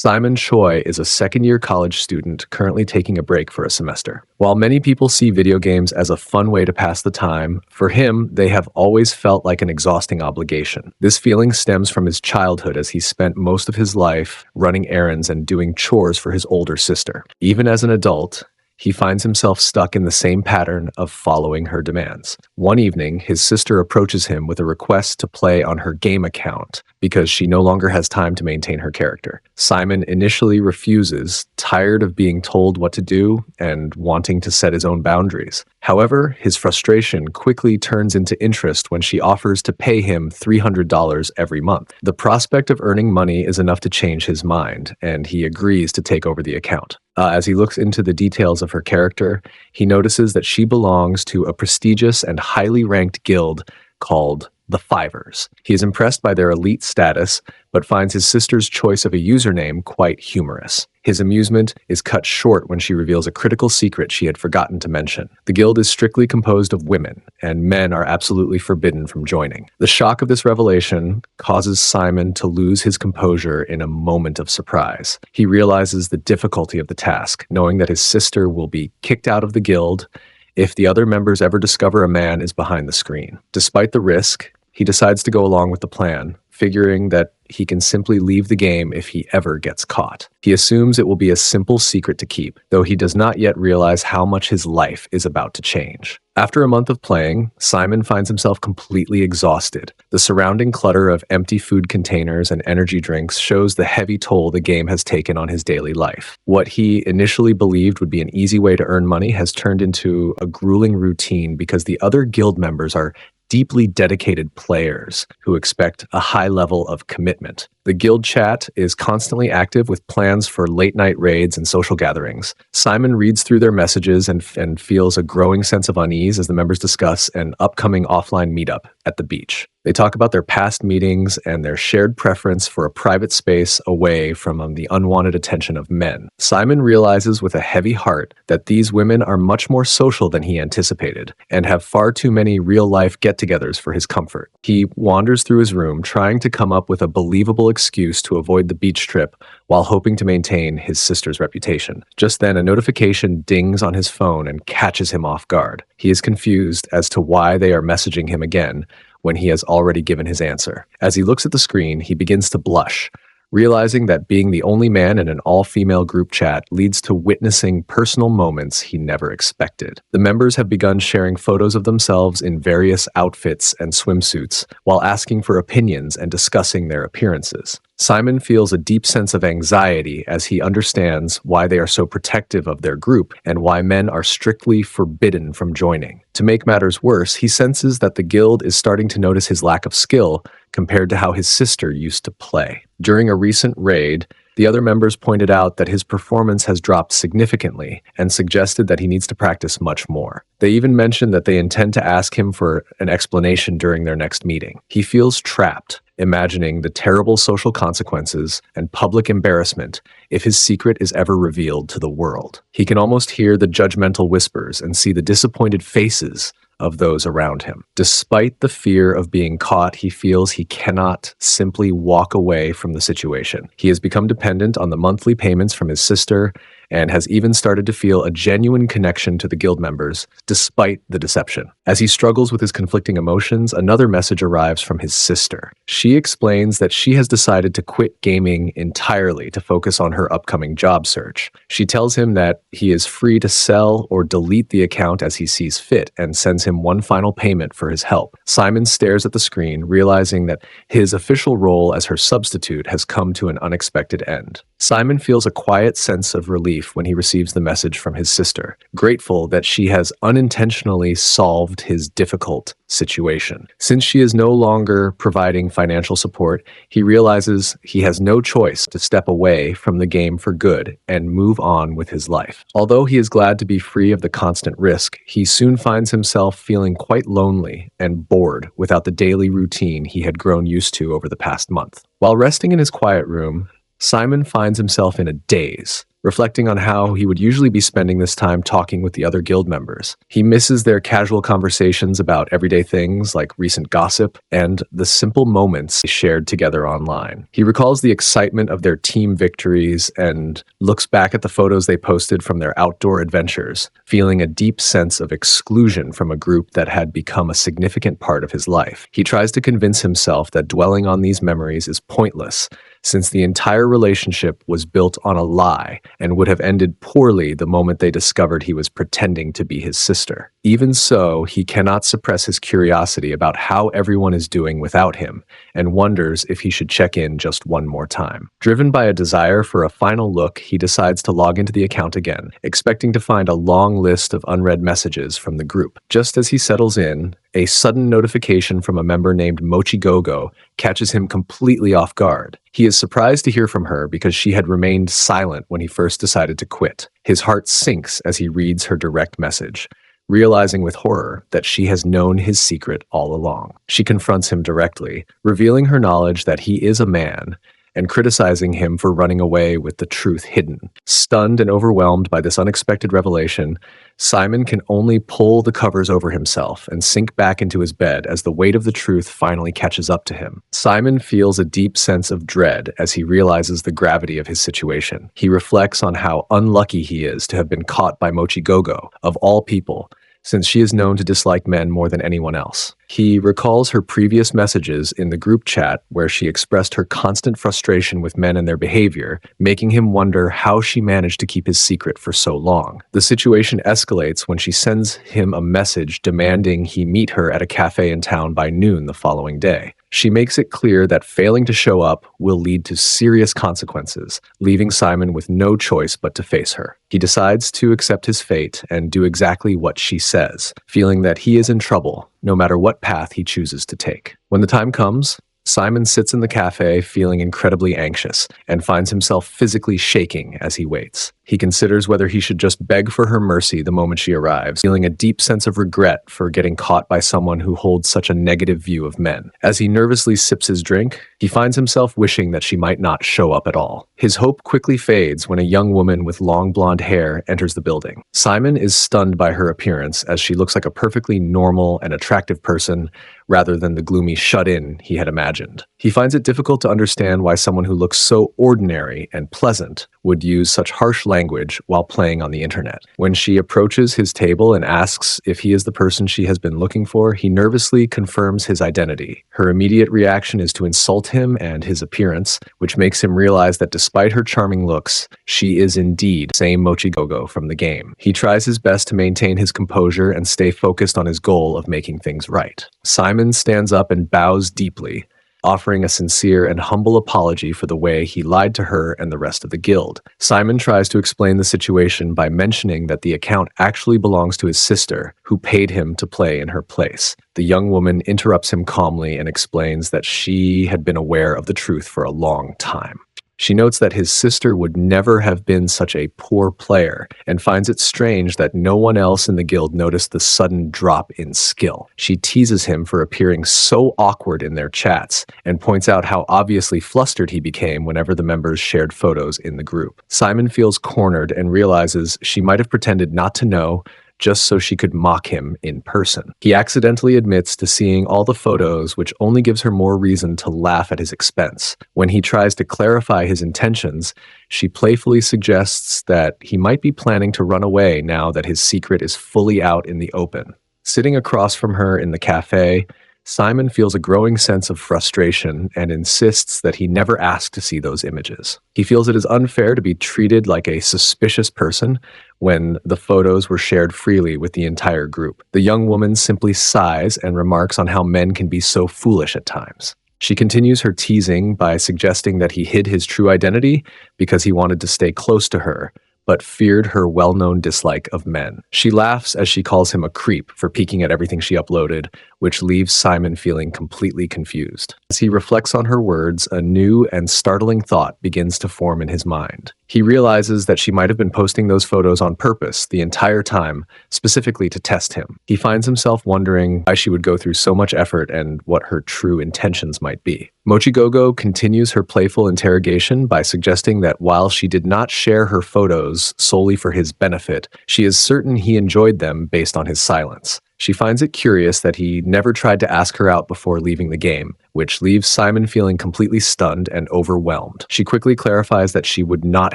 Simon Choi is a second-year college student currently taking a break for a semester. While many people see video games as a fun way to pass the time, for him, they have always felt like an exhausting obligation. This feeling stems from his childhood as he spent most of his life running errands and doing chores for his older sister. Even as an adult, he finds himself stuck in the same pattern of following her demands. One evening, his sister approaches him with a request to play on her game account because she no longer has time to maintain her character. Simon initially refuses, tired of being told what to do and wanting to set his own boundaries. However, his frustration quickly turns into interest when she offers to pay him $300 every month. The prospect of earning money is enough to change his mind, and he agrees to take over the account. As he looks into the details of her character, he notices that she belongs to a prestigious and highly ranked guild called the Fivers. He is impressed by their elite status, but finds his sister's choice of a username quite humorous. His amusement is cut short when she reveals a critical secret she had forgotten to mention. The guild is strictly composed of women, and men are absolutely forbidden from joining. The shock of this revelation causes Simon to lose his composure in a moment of surprise. He realizes the difficulty of the task, knowing that his sister will be kicked out of the guild if the other members ever discover a man is behind the screen. Despite the risk, he decides to go along with the plan, figuring that he can simply leave the game if he ever gets caught. He assumes it will be a simple secret to keep, though he does not yet realize how much his life is about to change. After a month of playing, Simon finds himself completely exhausted. The surrounding clutter of empty food containers and energy drinks shows the heavy toll the game has taken on his daily life. What he initially believed would be an easy way to earn money has turned into a grueling routine because the other guild members are deeply dedicated players who expect a high level of commitment. The guild chat is constantly active with plans for late-night raids and social gatherings. Simon reads through their messages and feels a growing sense of unease as the members discuss an upcoming offline meetup at the beach. They talk about their past meetings and their shared preference for a private space away from the unwanted attention of men. Simon realizes with a heavy heart that these women are much more social than he anticipated and have far too many real-life get-togethers for his comfort. He wanders through his room trying to come up with a believable excuse to avoid the beach trip while hoping to maintain his sister's reputation. Just then, a notification dings on his phone and catches him off guard. He is confused as to why they are messaging him again when he has already given his answer. As he looks at the screen, he begins to blush, realizing that being the only man in an all-female group chat leads to witnessing personal moments he never expected. The members have begun sharing photos of themselves in various outfits and swimsuits, while asking for opinions and discussing their appearances. Simon feels a deep sense of anxiety as he understands why they are so protective of their group and why men are strictly forbidden from joining. To make matters worse, he senses that the guild is starting to notice his lack of skill compared to how his sister used to play. During a recent raid, the other members pointed out that his performance has dropped significantly and suggested that he needs to practice much more. They even mentioned that they intend to ask him for an explanation during their next meeting. He feels trapped, imagining the terrible social consequences and public embarrassment if his secret is ever revealed to the world. He can almost hear the judgmental whispers and see the disappointed faces of those around him. Despite the fear of being caught, he feels he cannot simply walk away from the situation. He has become dependent on the monthly payments from his sister and has even started to feel a genuine connection to the guild members, despite the deception. As he struggles with his conflicting emotions, another message arrives from his sister. She explains that she has decided to quit gaming entirely to focus on her upcoming job search. She tells him that he is free to sell or delete the account as he sees fit and sends him one final payment for his help. Simon stares at the screen, realizing that his official role as her substitute has come to an unexpected end. Simon feels a quiet sense of relief when he receives the message from his sister, grateful that she has unintentionally solved his difficult situation. Since she is no longer providing financial support, he realizes he has no choice to step away from the game for good and move on with his life. Although he is glad to be free of the constant risk, he soon finds himself feeling quite lonely and bored without the daily routine he had grown used to over the past month. While resting in his quiet room, Simon finds himself in a daze. reflecting on how he would usually be spending this time talking with the other guild members. He misses their casual conversations about everyday things like recent gossip and the simple moments they shared together online. He recalls the excitement of their team victories and looks back at the photos they posted from their outdoor adventures, feeling a deep sense of exclusion from a group that had become a significant part of his life. He tries to convince himself that dwelling on these memories is pointless, since the entire relationship was built on a lie and would have ended poorly the moment they discovered he was pretending to be his sister. Even so, he cannot suppress his curiosity about how everyone is doing without him, and wonders if he should check in just one more time. Driven by a desire for a final look, he decides to log into the account again, expecting to find a long list of unread messages from the group. Just as he settles in, a sudden notification from a member named Mochigogo catches him completely off guard. He is surprised to hear from her because she had remained silent when he first decided to quit. His heart sinks as he reads her direct message, realizing with horror that she has known his secret all along. She confronts him directly, revealing her knowledge that he is a man and criticizing him for running away with the truth hidden. Stunned and overwhelmed by this unexpected revelation, Simon can only pull the covers over himself and sink back into his bed as the weight of the truth finally catches up to him. Simon feels a deep sense of dread as he realizes the gravity of his situation. He reflects on how unlucky he is to have been caught by Mochigogo, of all people, since she is known to dislike men more than anyone else. He recalls her previous messages in the group chat where she expressed her constant frustration with men and their behavior, making him wonder how she managed to keep his secret for so long. The situation escalates when she sends him a message demanding he meet her at a cafe in town by noon the following day. She makes it clear that failing to show up will lead to serious consequences, leaving Simon with no choice but to face her. He decides to accept his fate and do exactly what she says, feeling that he is in trouble, no matter what path he chooses to take. When the time comes, Simon sits in the cafe feeling incredibly anxious and finds himself physically shaking as he waits. He considers whether he should just beg for her mercy the moment she arrives, feeling a deep sense of regret for getting caught by someone who holds such a negative view of men. As he nervously sips his drink, he finds himself wishing that she might not show up at all. His hope quickly fades when a young woman with long blonde hair enters the building. Simon is stunned by her appearance as she looks like a perfectly normal and attractive person rather than the gloomy shut-in he had imagined. He finds it difficult to understand why someone who looks so ordinary and pleasant would use such harsh language while playing on the internet. When she approaches his table and asks if he is the person she has been looking for, he nervously confirms his identity. Her immediate reaction is to insult him and his appearance, which makes him realize that despite her charming looks, she is indeed the same Mochigogo from the game. He tries his best to maintain his composure and stay focused on his goal of making things right. Simon stands up and bows deeply, offering a sincere and humble apology for the way he lied to her and the rest of the guild. Simon tries to explain the situation by mentioning that the account actually belongs to his sister, who paid him to play in her place. The young woman interrupts him calmly and explains that she had been aware of the truth for a long time. She notes that his sister would never have been such a poor player and finds it strange that no one else in the guild noticed the sudden drop in skill. She teases him for appearing so awkward in their chats and points out how obviously flustered he became whenever the members shared photos in the group. Simon feels cornered and realizes she might have pretended not to know just so she could mock him in person. He accidentally admits to seeing all the photos, which only gives her more reason to laugh at his expense. When he tries to clarify his intentions, she playfully suggests that he might be planning to run away now that his secret is fully out in the open. Sitting across from her in the cafe, Simon feels a growing sense of frustration and insists that he never asked to see those images. He feels it is unfair to be treated like a suspicious person when the photos were shared freely with the entire group. The young woman simply sighs and remarks on how men can be so foolish at times. She continues her teasing by suggesting that he hid his true identity because he wanted to stay close to her, but feared her well-known dislike of men. She laughs as she calls him a creep for peeking at everything she uploaded, which leaves Simon feeling completely confused. As he reflects on her words, a new and startling thought begins to form in his mind. He realizes that she might have been posting those photos on purpose the entire time, specifically to test him. He finds himself wondering why she would go through so much effort and what her true intentions might be. Mochigogo continues her playful interrogation by suggesting that while she did not share her photos solely for his benefit, she is certain he enjoyed them based on his silence. She finds it curious that he never tried to ask her out before leaving the game, which leaves Simon feeling completely stunned and overwhelmed. She quickly clarifies that she would not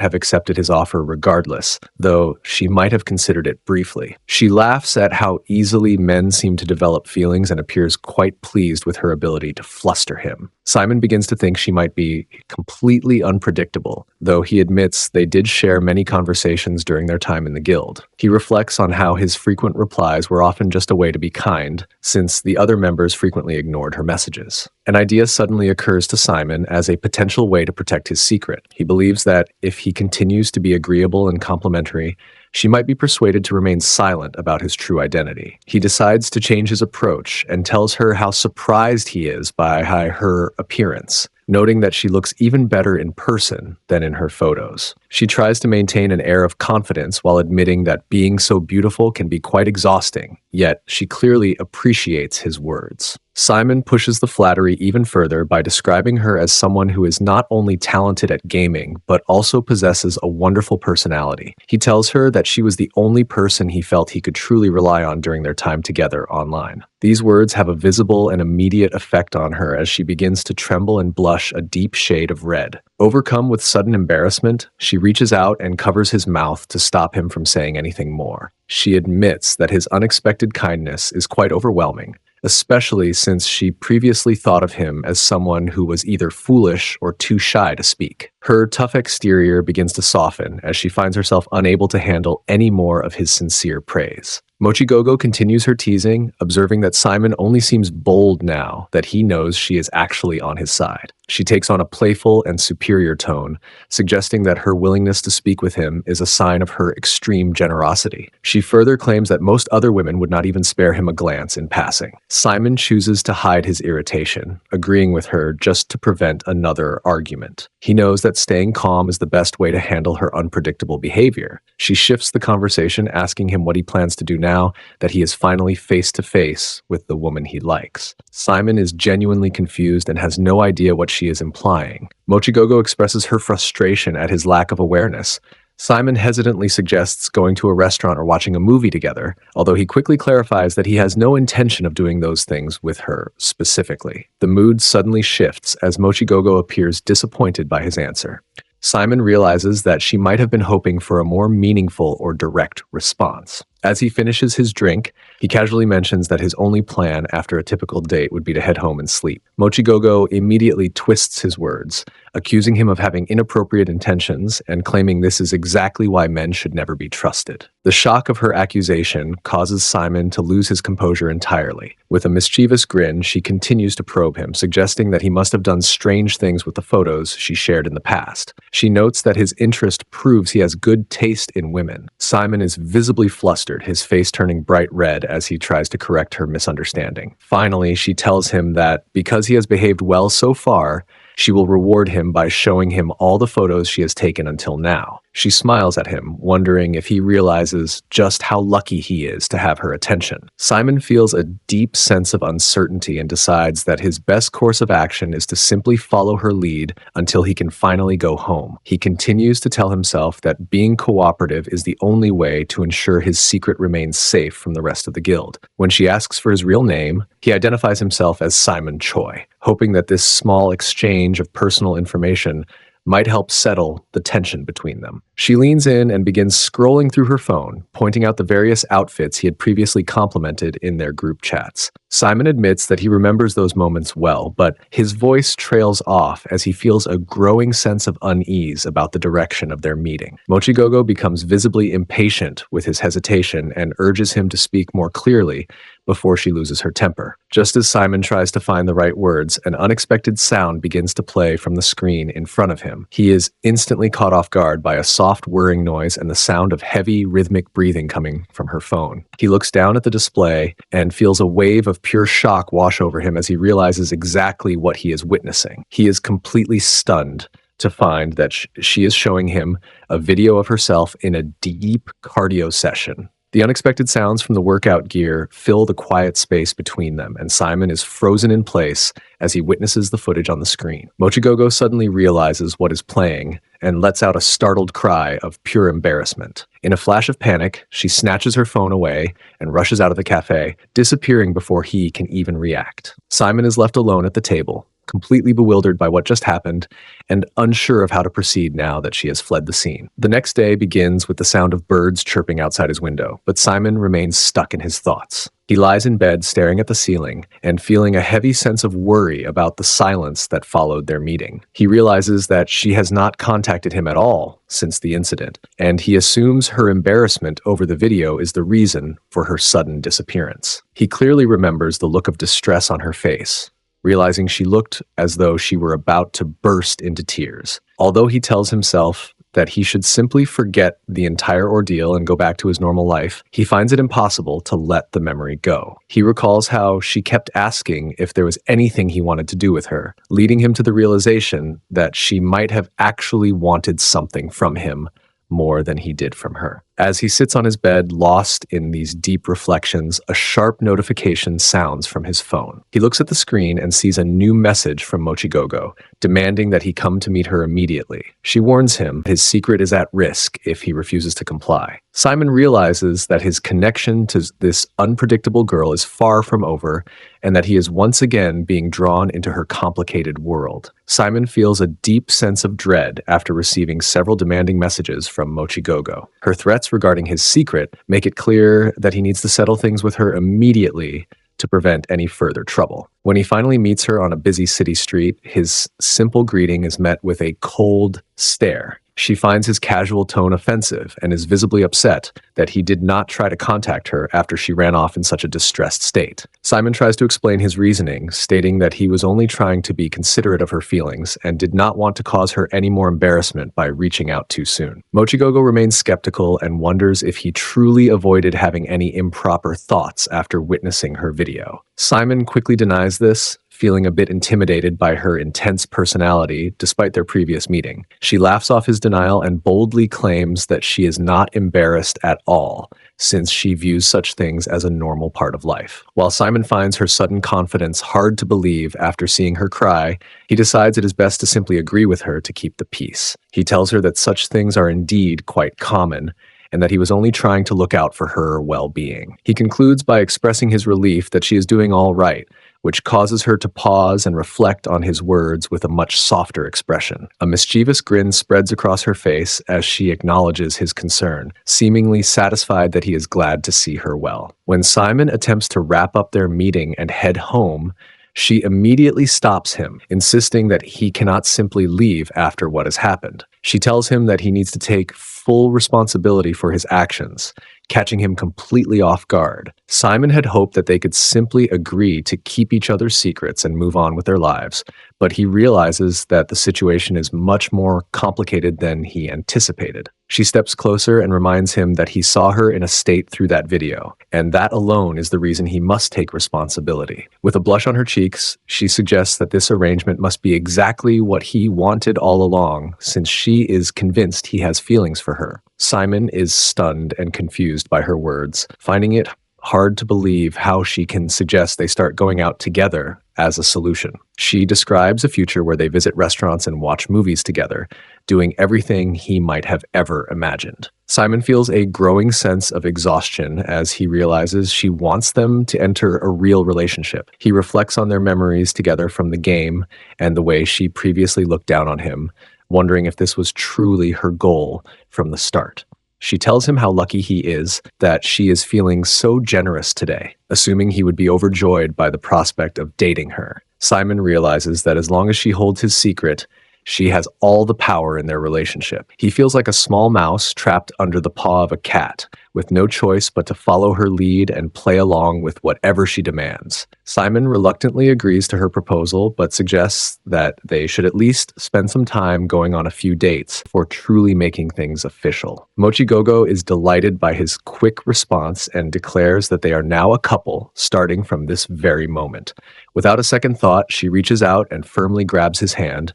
have accepted his offer regardless, though she might have considered it briefly. She laughs at how easily men seem to develop feelings and appears quite pleased with her ability to fluster him. Simon begins to think she might be completely unpredictable, though he admits they did share many conversations during their time in the guild. He reflects on how his frequent replies were often just a way to be kind, since the other members frequently ignored her messages. An idea suddenly occurs to Simon as a potential way to protect his secret. He believes that if he continues to be agreeable and complimentary, she might be persuaded to remain silent about his true identity. He decides to change his approach and tells her how surprised he is by her appearance, noting that she looks even better in person than in her photos. She tries to maintain an air of confidence while admitting that being so beautiful can be quite exhausting, yet she clearly appreciates his words. Simon pushes the flattery even further by describing her as someone who is not only talented at gaming, but also possesses a wonderful personality. He tells her that she was the only person he felt he could truly rely on during their time together online. These words have a visible and immediate effect on her as she begins to tremble and blush a deep shade of red. Overcome with sudden embarrassment, she reaches out and covers his mouth to stop him from saying anything more. She admits that his unexpected kindness is quite overwhelming, especially since she previously thought of him as someone who was either foolish or too shy to speak. Her tough exterior begins to soften as she finds herself unable to handle any more of his sincere praise. Mochigogo continues her teasing, observing that Simon only seems bold now that he knows she is actually on his side. She takes on a playful and superior tone, suggesting that her willingness to speak with him is a sign of her extreme generosity. She further claims that most other women would not even spare him a glance in passing. Simon chooses to hide his irritation, agreeing with her just to prevent another argument. He knows that staying calm is the best way to handle her unpredictable behavior. She shifts the conversation, asking him what he plans to do now that he is finally face to face with the woman he likes. Simon is genuinely confused and has no idea what she is implying. Mochigogo expresses her frustration at his lack of awareness. Simon hesitantly suggests going to a restaurant or watching a movie together, although he quickly clarifies that he has no intention of doing those things with her specifically. The mood suddenly shifts as Mochigogo appears disappointed by his answer. Simon realizes that she might have been hoping for a more meaningful or direct response. As he finishes his drink, he casually mentions that his only plan after a typical date would be to head home and sleep. Mochigogo immediately twists his words, accusing him of having inappropriate intentions and claiming this is exactly why men should never be trusted. The shock of her accusation causes Simon to lose his composure entirely. With a mischievous grin, she continues to probe him, suggesting that he must have done strange things with the photos she shared in the past. She notes that his interest proves he has good taste in women. Simon is visibly flustered, his face turning bright red as he tries to correct her misunderstanding. Finally, she tells him that because he has behaved well so far, she will reward him by showing him all the photos she has taken until now. She smiles at him, wondering if he realizes just how lucky he is to have her attention. Simon feels a deep sense of uncertainty and decides that his best course of action is to simply follow her lead until he can finally go home. He continues to tell himself that being cooperative is the only way to ensure his secret remains safe from the rest of the guild. When she asks for his real name, he identifies himself as Simon Choi, hoping that this small exchange of personal information might help settle the tension between them. She leans in and begins scrolling through her phone, pointing out the various outfits he had previously complimented in their group chats. Simon admits that he remembers those moments well, but his voice trails off as he feels a growing sense of unease about the direction of their meeting. Mochigogo becomes visibly impatient with his hesitation and urges him to speak more clearly before she loses her temper. Just as Simon tries to find the right words, an unexpected sound begins to play from the screen in front of him. He is instantly caught off guard by a soft whirring noise and the sound of heavy, rhythmic breathing coming from her phone. He looks down at the display and feels a wave of pure shock wash over him as he realizes exactly what he is witnessing. He is completely stunned to find that she is showing him a video of herself in a deep cardio session. The unexpected sounds from the workout gear fill the quiet space between them, and Simon is frozen in place as he witnesses the footage on the screen. Mochigogo suddenly realizes what is playing and lets out a startled cry of pure embarrassment. In a flash of panic, she snatches her phone away and rushes out of the cafe, disappearing before he can even react. Simon is left alone at the table, completely bewildered by what just happened and unsure of how to proceed now that she has fled the scene. The next day begins with the sound of birds chirping outside his window, but Simon remains stuck in his thoughts. He lies in bed staring at the ceiling and feeling a heavy sense of worry about the silence that followed their meeting. He realizes that she has not contacted him at all since the incident, and he assumes her embarrassment over the video is the reason for her sudden disappearance. He clearly remembers the look of distress on her face, realizing she looked as though she were about to burst into tears. Although he tells himself that he should simply forget the entire ordeal and go back to his normal life, he finds it impossible to let the memory go. He recalls how she kept asking if there was anything he wanted to do with her, leading him to the realization that she might have actually wanted something from him more than he did from her. As he sits on his bed, lost in these deep reflections, a sharp notification sounds from his phone. He looks at the screen and sees a new message from Mochigogo, demanding that he come to meet her immediately. She warns him his secret is at risk if he refuses to comply. Simon realizes that his connection to this unpredictable girl is far from over and that he is once again being drawn into her complicated world. Simon feels a deep sense of dread after receiving several demanding messages from Mochigogo. Her threats regarding his secret make it clear that he needs to settle things with her immediately to prevent any further trouble. When he finally meets her on a busy city street, his simple greeting is met with a cold stare. She finds his casual tone offensive and is visibly upset that he did not try to contact her after she ran off in such a distressed state. Simon tries to explain his reasoning, stating that he was only trying to be considerate of her feelings and did not want to cause her any more embarrassment by reaching out too soon. Mochigogo remains skeptical and wonders if he truly avoided having any improper thoughts after witnessing her video. Simon quickly denies this, feeling a bit intimidated by her intense personality despite their previous meeting. She laughs off his denial and boldly claims that she is not embarrassed at all, since she views such things as a normal part of life. While Simon finds her sudden confidence hard to believe after seeing her cry, he decides it is best to simply agree with her to keep the peace. He tells her that such things are indeed quite common, and that he was only trying to look out for her well-being. He concludes by expressing his relief that she is doing all right, which causes her to pause and reflect on his words with a much softer expression. A mischievous grin spreads across her face as she acknowledges his concern, seemingly satisfied that he is glad to see her well. When Simon attempts to wrap up their meeting and head home, she immediately stops him, insisting that he cannot simply leave after what has happened. She tells him that he needs to take full responsibility for his actions, catching him completely off guard. Simon had hoped that they could simply agree to keep each other's secrets and move on with their lives, but he realizes that the situation is much more complicated than he anticipated. She steps closer and reminds him that he saw her in a state through that video, and that alone is the reason he must take responsibility. With a blush on her cheeks, she suggests that this arrangement must be exactly what he wanted all along, since she is convinced he has feelings for her. Simon is stunned and confused by her words, finding it hard to believe how she can suggest they start going out together as a solution. She describes a future where they visit restaurants and watch movies together, doing everything he might have ever imagined. Simon feels a growing sense of exhaustion as he realizes she wants them to enter a real relationship. He reflects on their memories together from the game and the way she previously looked down on him, wondering if this was truly her goal from the start. She tells him how lucky he is that she is feeling so generous today, assuming he would be overjoyed by the prospect of dating her. Simon realizes that as long as she holds his secret, she has all the power in their relationship. He feels like a small mouse trapped under the paw of a cat, with no choice but to follow her lead and play along with whatever she demands. Simon reluctantly agrees to her proposal, but suggests that they should at least spend some time going on a few dates before truly making things official. Mochigogo is delighted by his quick response and declares that they are now a couple starting from this very moment. Without a second thought, she reaches out and firmly grabs his hand,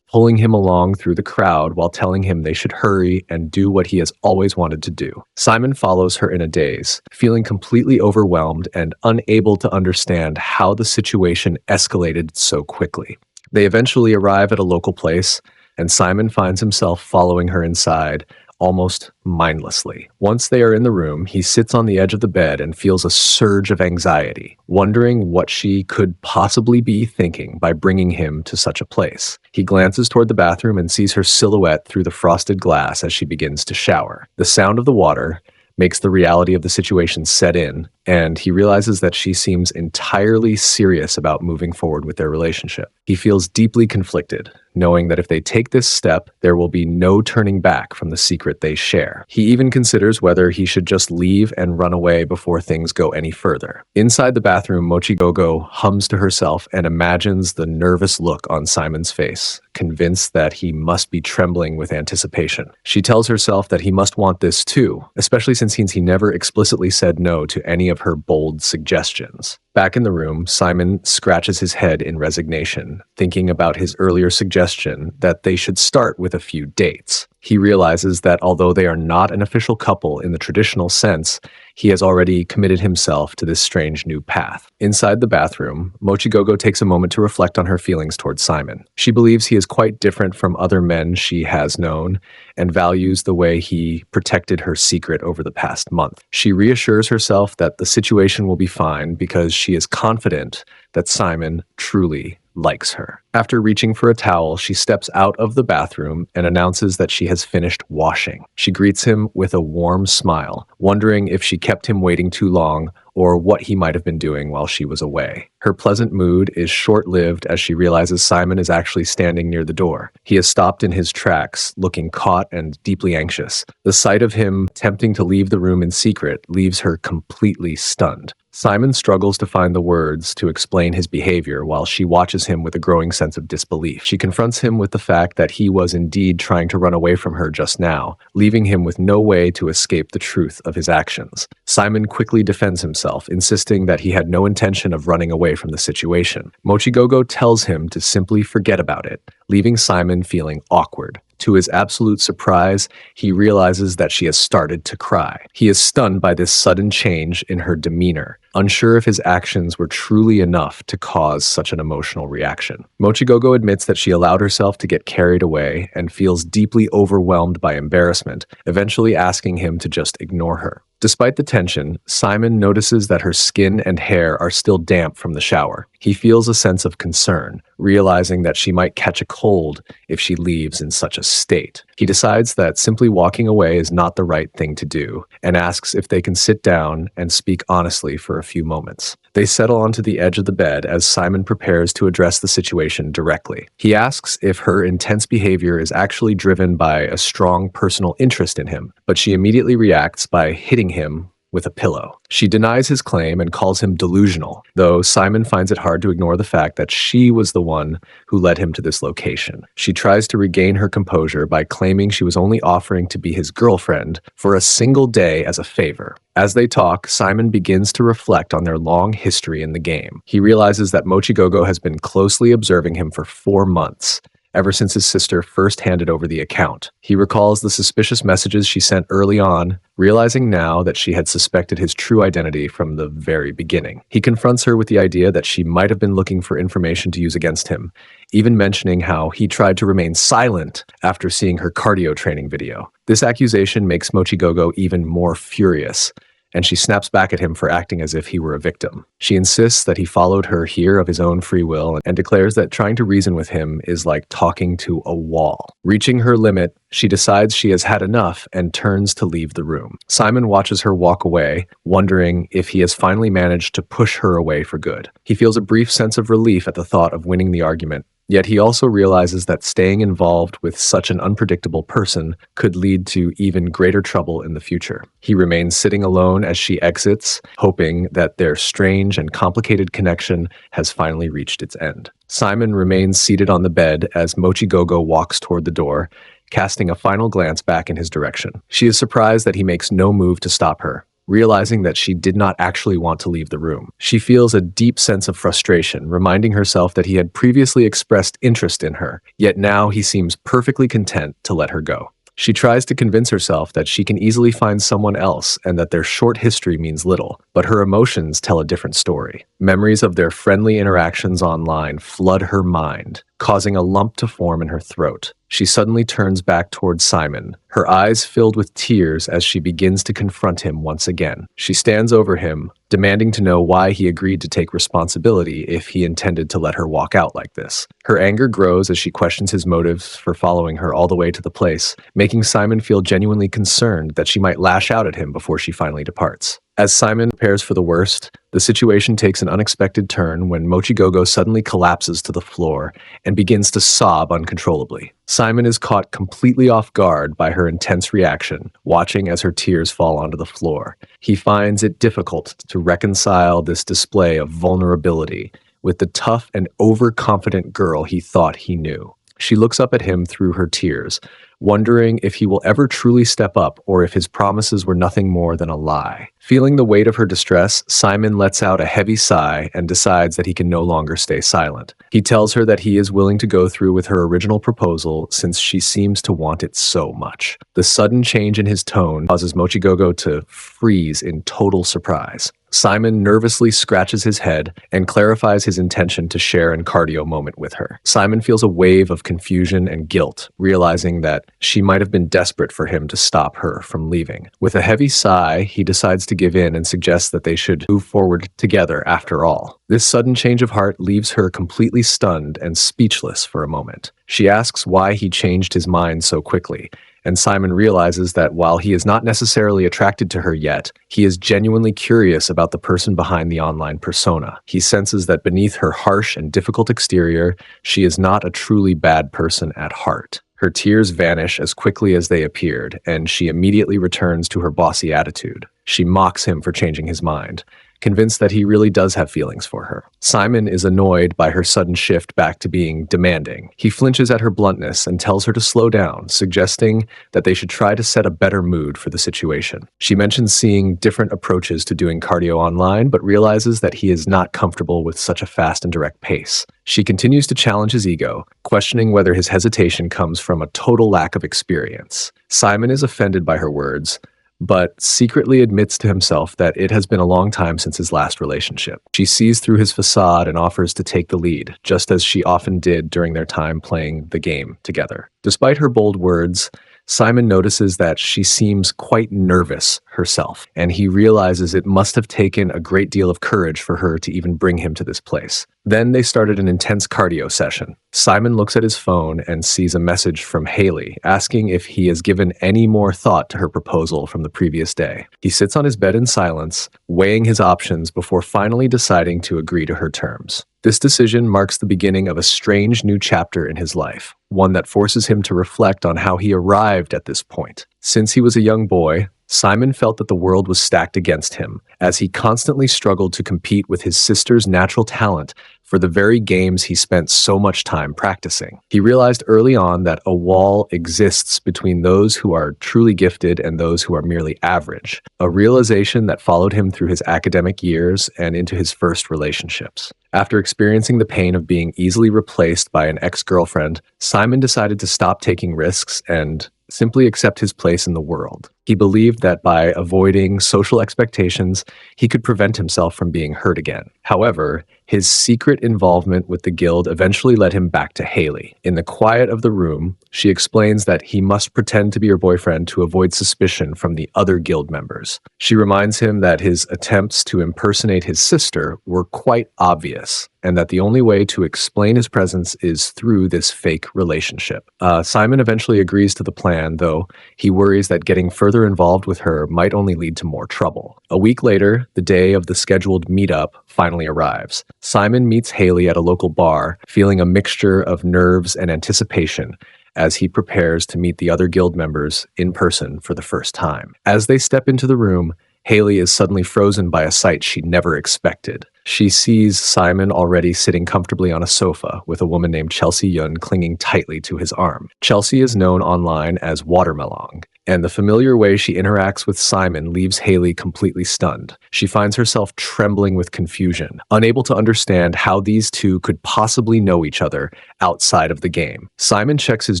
pulling him along through the crowd while telling him they should hurry and do what he has always wanted to do. Simon follows her in a daze, feeling completely overwhelmed and unable to understand how the situation escalated so quickly. They eventually arrive at a local place, and Simon finds himself following her inside, almost mindlessly. Once they are in the room, he sits on the edge of the bed and feels a surge of anxiety, wondering what she could possibly be thinking by bringing him to such a place. He glances toward the bathroom and sees her silhouette through the frosted glass as she begins to shower. The sound of the water makes the reality of the situation set in, and he realizes that she seems entirely serious about moving forward with their relationship. He feels deeply conflicted, knowing that if they take this step, there will be no turning back from the secret they share. He even considers whether he should just leave and run away before things go any further. Inside the bathroom, Mochigogo hums to herself and imagines the nervous look on Simon's face, convinced that he must be trembling with anticipation. She tells herself that he must want this too, especially since he never explicitly said no to any of her bold suggestions. Back in the room, Simon scratches his head in resignation, thinking about his earlier suggestion that they should start with a few dates. He realizes that although they are not an official couple in the traditional sense, he has already committed himself to this strange new path. Inside the bathroom, Mochigogo takes a moment to reflect on her feelings towards Simon. She believes he is quite different from other men she has known and values the way he protected her secret over the past month. She reassures herself that the situation will be fine because she is confident that Simon truly likes her. After reaching for a towel, she steps out of the bathroom and announces that she has finished washing. She greets him with a warm smile, wondering if she kept him waiting too long or what he might have been doing while she was away. Her pleasant mood is short-lived as she realizes Simon is actually standing near the door. He has stopped in his tracks, looking caught and deeply anxious. The sight of him attempting to leave the room in secret leaves her completely stunned. Simon struggles to find the words to explain his behavior while she watches him with a growing sense of disbelief. She confronts him with the fact that he was indeed trying to run away from her just now, leaving him with no way to escape the truth of his actions. Simon quickly defends himself, insisting that he had no intention of running away from the situation. Mochigogo tells him to simply forget about it, leaving Simon feeling awkward. To his absolute surprise, he realizes that she has started to cry. He is stunned by this sudden change in her demeanor, unsure if his actions were truly enough to cause such an emotional reaction. Mochigogo admits that she allowed herself to get carried away and feels deeply overwhelmed by embarrassment, eventually asking him to just ignore her. Despite the tension, Simon notices that her skin and hair are still damp from the shower. He feels a sense of concern, realizing that she might catch a cold if she leaves in such a state. He decides that simply walking away is not the right thing to do, and asks if they can sit down and speak honestly for a few moments. They settle onto the edge of the bed as Simon prepares to address the situation directly. He asks if her intense behavior is actually driven by a strong personal interest in him, but she immediately reacts by hitting him with a pillow. She denies his claim and calls him delusional, though Simon finds it hard to ignore the fact that she was the one who led him to this location. She tries to regain her composure by claiming she was only offering to be his girlfriend for a single day as a favor. As they talk, Simon begins to reflect on their long history in the game. He realizes that Mochigogo has been closely observing him for 4 months, ever since his sister first handed over the account. He recalls the suspicious messages she sent early on, realizing now that she had suspected his true identity from the very beginning. He confronts her with the idea that she might have been looking for information to use against him, even mentioning how he tried to remain silent after seeing her cardio training video. This accusation makes Mochigogo even more furious, and she snaps back at him for acting as if he were a victim. She insists that he followed her here of his own free will and declares that trying to reason with him is like talking to a wall. Reaching her limit, she decides she has had enough and turns to leave the room. Simon watches her walk away, wondering if he has finally managed to push her away for good. He feels a brief sense of relief at the thought of winning the argument, yet he also realizes that staying involved with such an unpredictable person could lead to even greater trouble in the future. He remains sitting alone as she exits, hoping that their strange and complicated connection has finally reached its end. Simon remains seated on the bed as Mochigogo walks toward the door, casting a final glance back in his direction. She is surprised that he makes no move to stop her, realizing that she did not actually want to leave the room. She feels a deep sense of frustration, reminding herself that he had previously expressed interest in her, yet now he seems perfectly content to let her go. She tries to convince herself that she can easily find someone else and that their short history means little, but her emotions tell a different story. Memories of their friendly interactions online flood her mind, causing a lump to form in her throat. She suddenly turns back towards Simon, her eyes filled with tears as she begins to confront him once again. She stands over him, demanding to know why he agreed to take responsibility if he intended to let her walk out like this. Her anger grows as she questions his motives for following her all the way to the place, making Simon feel genuinely concerned that she might lash out at him before she finally departs. As Simon prepares for the worst, the situation takes an unexpected turn when Mochigogo suddenly collapses to the floor and begins to sob uncontrollably. Simon is caught completely off guard by her intense reaction, watching as her tears fall onto the floor. He finds it difficult to reconcile this display of vulnerability with the tough and overconfident girl he thought he knew. She looks up at him through her tears, wondering if he will ever truly step up or if his promises were nothing more than a lie. Feeling the weight of her distress, Simon lets out a heavy sigh and decides that he can no longer stay silent. He tells her that he is willing to go through with her original proposal since she seems to want it so much. The sudden change in his tone causes Mochigogo to freeze in total surprise. Simon nervously scratches his head and clarifies his intention to share an cardio moment with her. Simon feels a wave of confusion and guilt, realizing that she might have been desperate for him to stop her from leaving. With a heavy sigh, he decides to give in and suggests that they should move forward together after all. This sudden change of heart leaves her completely stunned and speechless for a moment. She asks why he changed his mind so quickly, and Simon realizes that while he is not necessarily attracted to her yet, he is genuinely curious about the person behind the online persona. He senses that beneath her harsh and difficult exterior, she is not a truly bad person at heart. Her tears vanish as quickly as they appeared, and she immediately returns to her bossy attitude. She mocks him for changing his mind, convinced that he really does have feelings for her. Simon is annoyed by her sudden shift back to being demanding. He flinches at her bluntness and tells her to slow down, suggesting that they should try to set a better mood for the situation. She mentions seeing different approaches to doing cardio online, but realizes that he is not comfortable with such a fast and direct pace. She continues to challenge his ego, questioning whether his hesitation comes from a total lack of experience. Simon is offended by her words, but secretly admits to himself that it has been a long time since his last relationship. She sees through his facade and offers to take the lead, just as she often did during their time playing the game together. Despite her bold words, Simon notices that she seems quite nervous herself, and he realizes it must have taken a great deal of courage for her to even bring him to this place. Then they started an intense cardio session. Simon looks at his phone and sees a message from Haley asking if he has given any more thought to her proposal from the previous day. He sits on his bed in silence, weighing his options before finally deciding to agree to her terms. This decision marks the beginning of a strange new chapter in his life, one that forces him to reflect on how he arrived at this point. Since he was a young boy, Simon felt that the world was stacked against him, as he constantly struggled to compete with his sister's natural talent for the very games he spent so much time practicing. He realized early on that a wall exists between those who are truly gifted and those who are merely average, a realization that followed him through his academic years and into his first relationships. After experiencing the pain of being easily replaced by an ex-girlfriend, Simon decided to stop taking risks and simply accept his place in the world. He believed that by avoiding social expectations, he could prevent himself from being hurt again. However, his secret involvement with the guild eventually led him back to Haley. In the quiet of the room, she explains that he must pretend to be her boyfriend to avoid suspicion from the other guild members. She reminds him that his attempts to impersonate his sister were quite obvious, and that the only way to explain his presence is through this fake relationship. Simon eventually agrees to the plan, though he worries that getting further involved with her might only lead to more trouble. A week later, the day of the scheduled meetup finally arrives. Simon meets Haley at a local bar, feeling a mixture of nerves and anticipation as he prepares to meet the other guild members in person for the first time. As they step into the room, Haley is suddenly frozen by a sight she never expected. She sees Simon already sitting comfortably on a sofa with a woman named Chelsea Yun clinging tightly to his arm. Chelsea is known online as Watermelon and the familiar way she interacts with Simon leaves Haley completely stunned. She finds herself trembling with confusion, unable to understand how these two could possibly know each other outside of the game. Simon checks his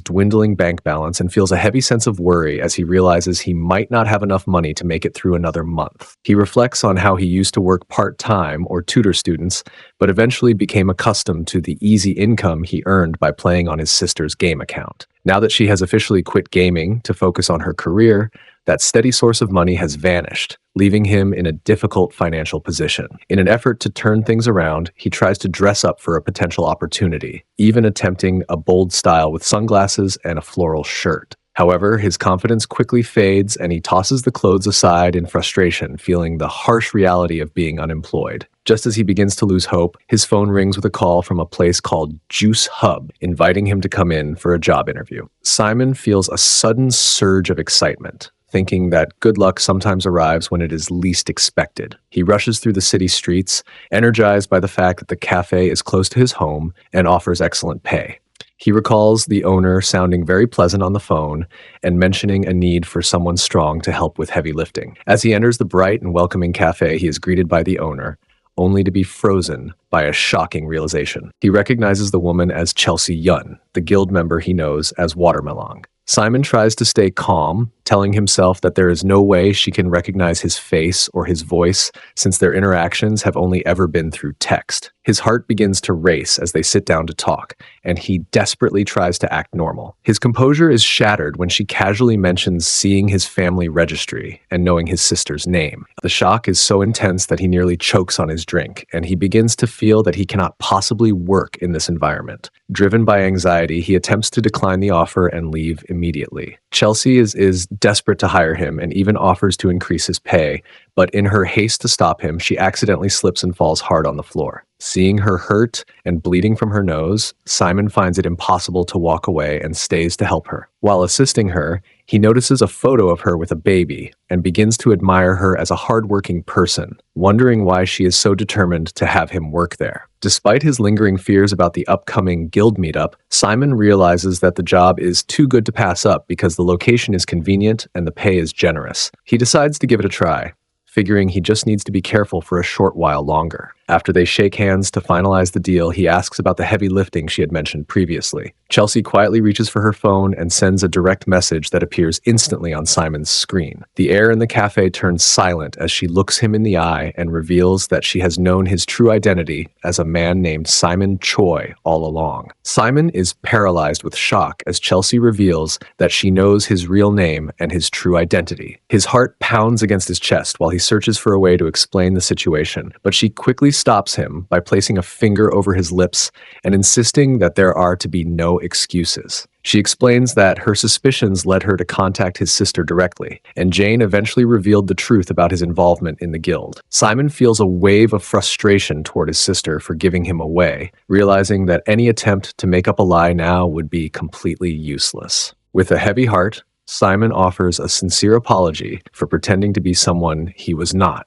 dwindling bank balance and feels a heavy sense of worry as he realizes he might not have enough money to make it through another month. He reflects on how he used to work part-time or tutor students, but eventually became accustomed to the easy income he earned by playing on his sister's game account. Now that she has officially quit gaming to focus on her career, that steady source of money has vanished, leaving him in a difficult financial position. In an effort to turn things around, he tries to dress up for a potential opportunity, even attempting a bold style with sunglasses and a floral shirt. However, his confidence quickly fades and he tosses the clothes aside in frustration, feeling the harsh reality of being unemployed. Just as he begins to lose hope, his phone rings with a call from a place called Juice Hub, inviting him to come in for a job interview. Simon feels a sudden surge of excitement, thinking that good luck sometimes arrives when it is least expected. He rushes through the city streets, energized by the fact that the cafe is close to his home and offers excellent pay. He recalls the owner sounding very pleasant on the phone and mentioning a need for someone strong to help with heavy lifting. As he enters the bright and welcoming cafe, he is greeted by the owner, only to be frozen by a shocking realization. He recognizes the woman as Chelsea Yun, the guild member he knows as Watermelon. Simon tries to stay calm, telling himself that there is no way she can recognize his face or his voice since their interactions have only ever been through text. His heart begins to race as they sit down to talk, and he desperately tries to act normal. His composure is shattered when she casually mentions seeing his family registry and knowing his sister's name. The shock is so intense that he nearly chokes on his drink, and he begins to feel that he cannot possibly work in this environment. Driven by anxiety, he attempts to decline the offer and leave immediately. Chelsea is desperate to hire him and even offers to increase his pay, but in her haste to stop him, she accidentally slips and falls hard on the floor. Seeing her hurt and bleeding from her nose, Simon finds it impossible to walk away and stays to help her. While assisting her, he notices a photo of her with a baby and begins to admire her as a hardworking person, wondering why she is so determined to have him work there. Despite his lingering fears about the upcoming guild meetup, Simon realizes that the job is too good to pass up because the location is convenient and the pay is generous. He decides to give it a try, figuring he just needs to be careful for a short while longer. After they shake hands to finalize the deal, he asks about the heavy lifting she had mentioned previously. Chelsea quietly reaches for her phone and sends a direct message that appears instantly on Simon's screen. The air in the cafe turns silent as she looks him in the eye and reveals that she has known his true identity as a man named Simon Choi all along. Simon is paralyzed with shock as Chelsea reveals that she knows his real name and his true identity. His heart pounds against his chest while he searches for a way to explain the situation, but she quickly stops him by placing a finger over his lips and insisting that there are to be no excuses. She explains that her suspicions led her to contact his sister directly, and Jane eventually revealed the truth about his involvement in the guild. Simon feels a wave of frustration toward his sister for giving him away, realizing that any attempt to make up a lie now would be completely useless. With a heavy heart, Simon offers a sincere apology for pretending to be someone he was not,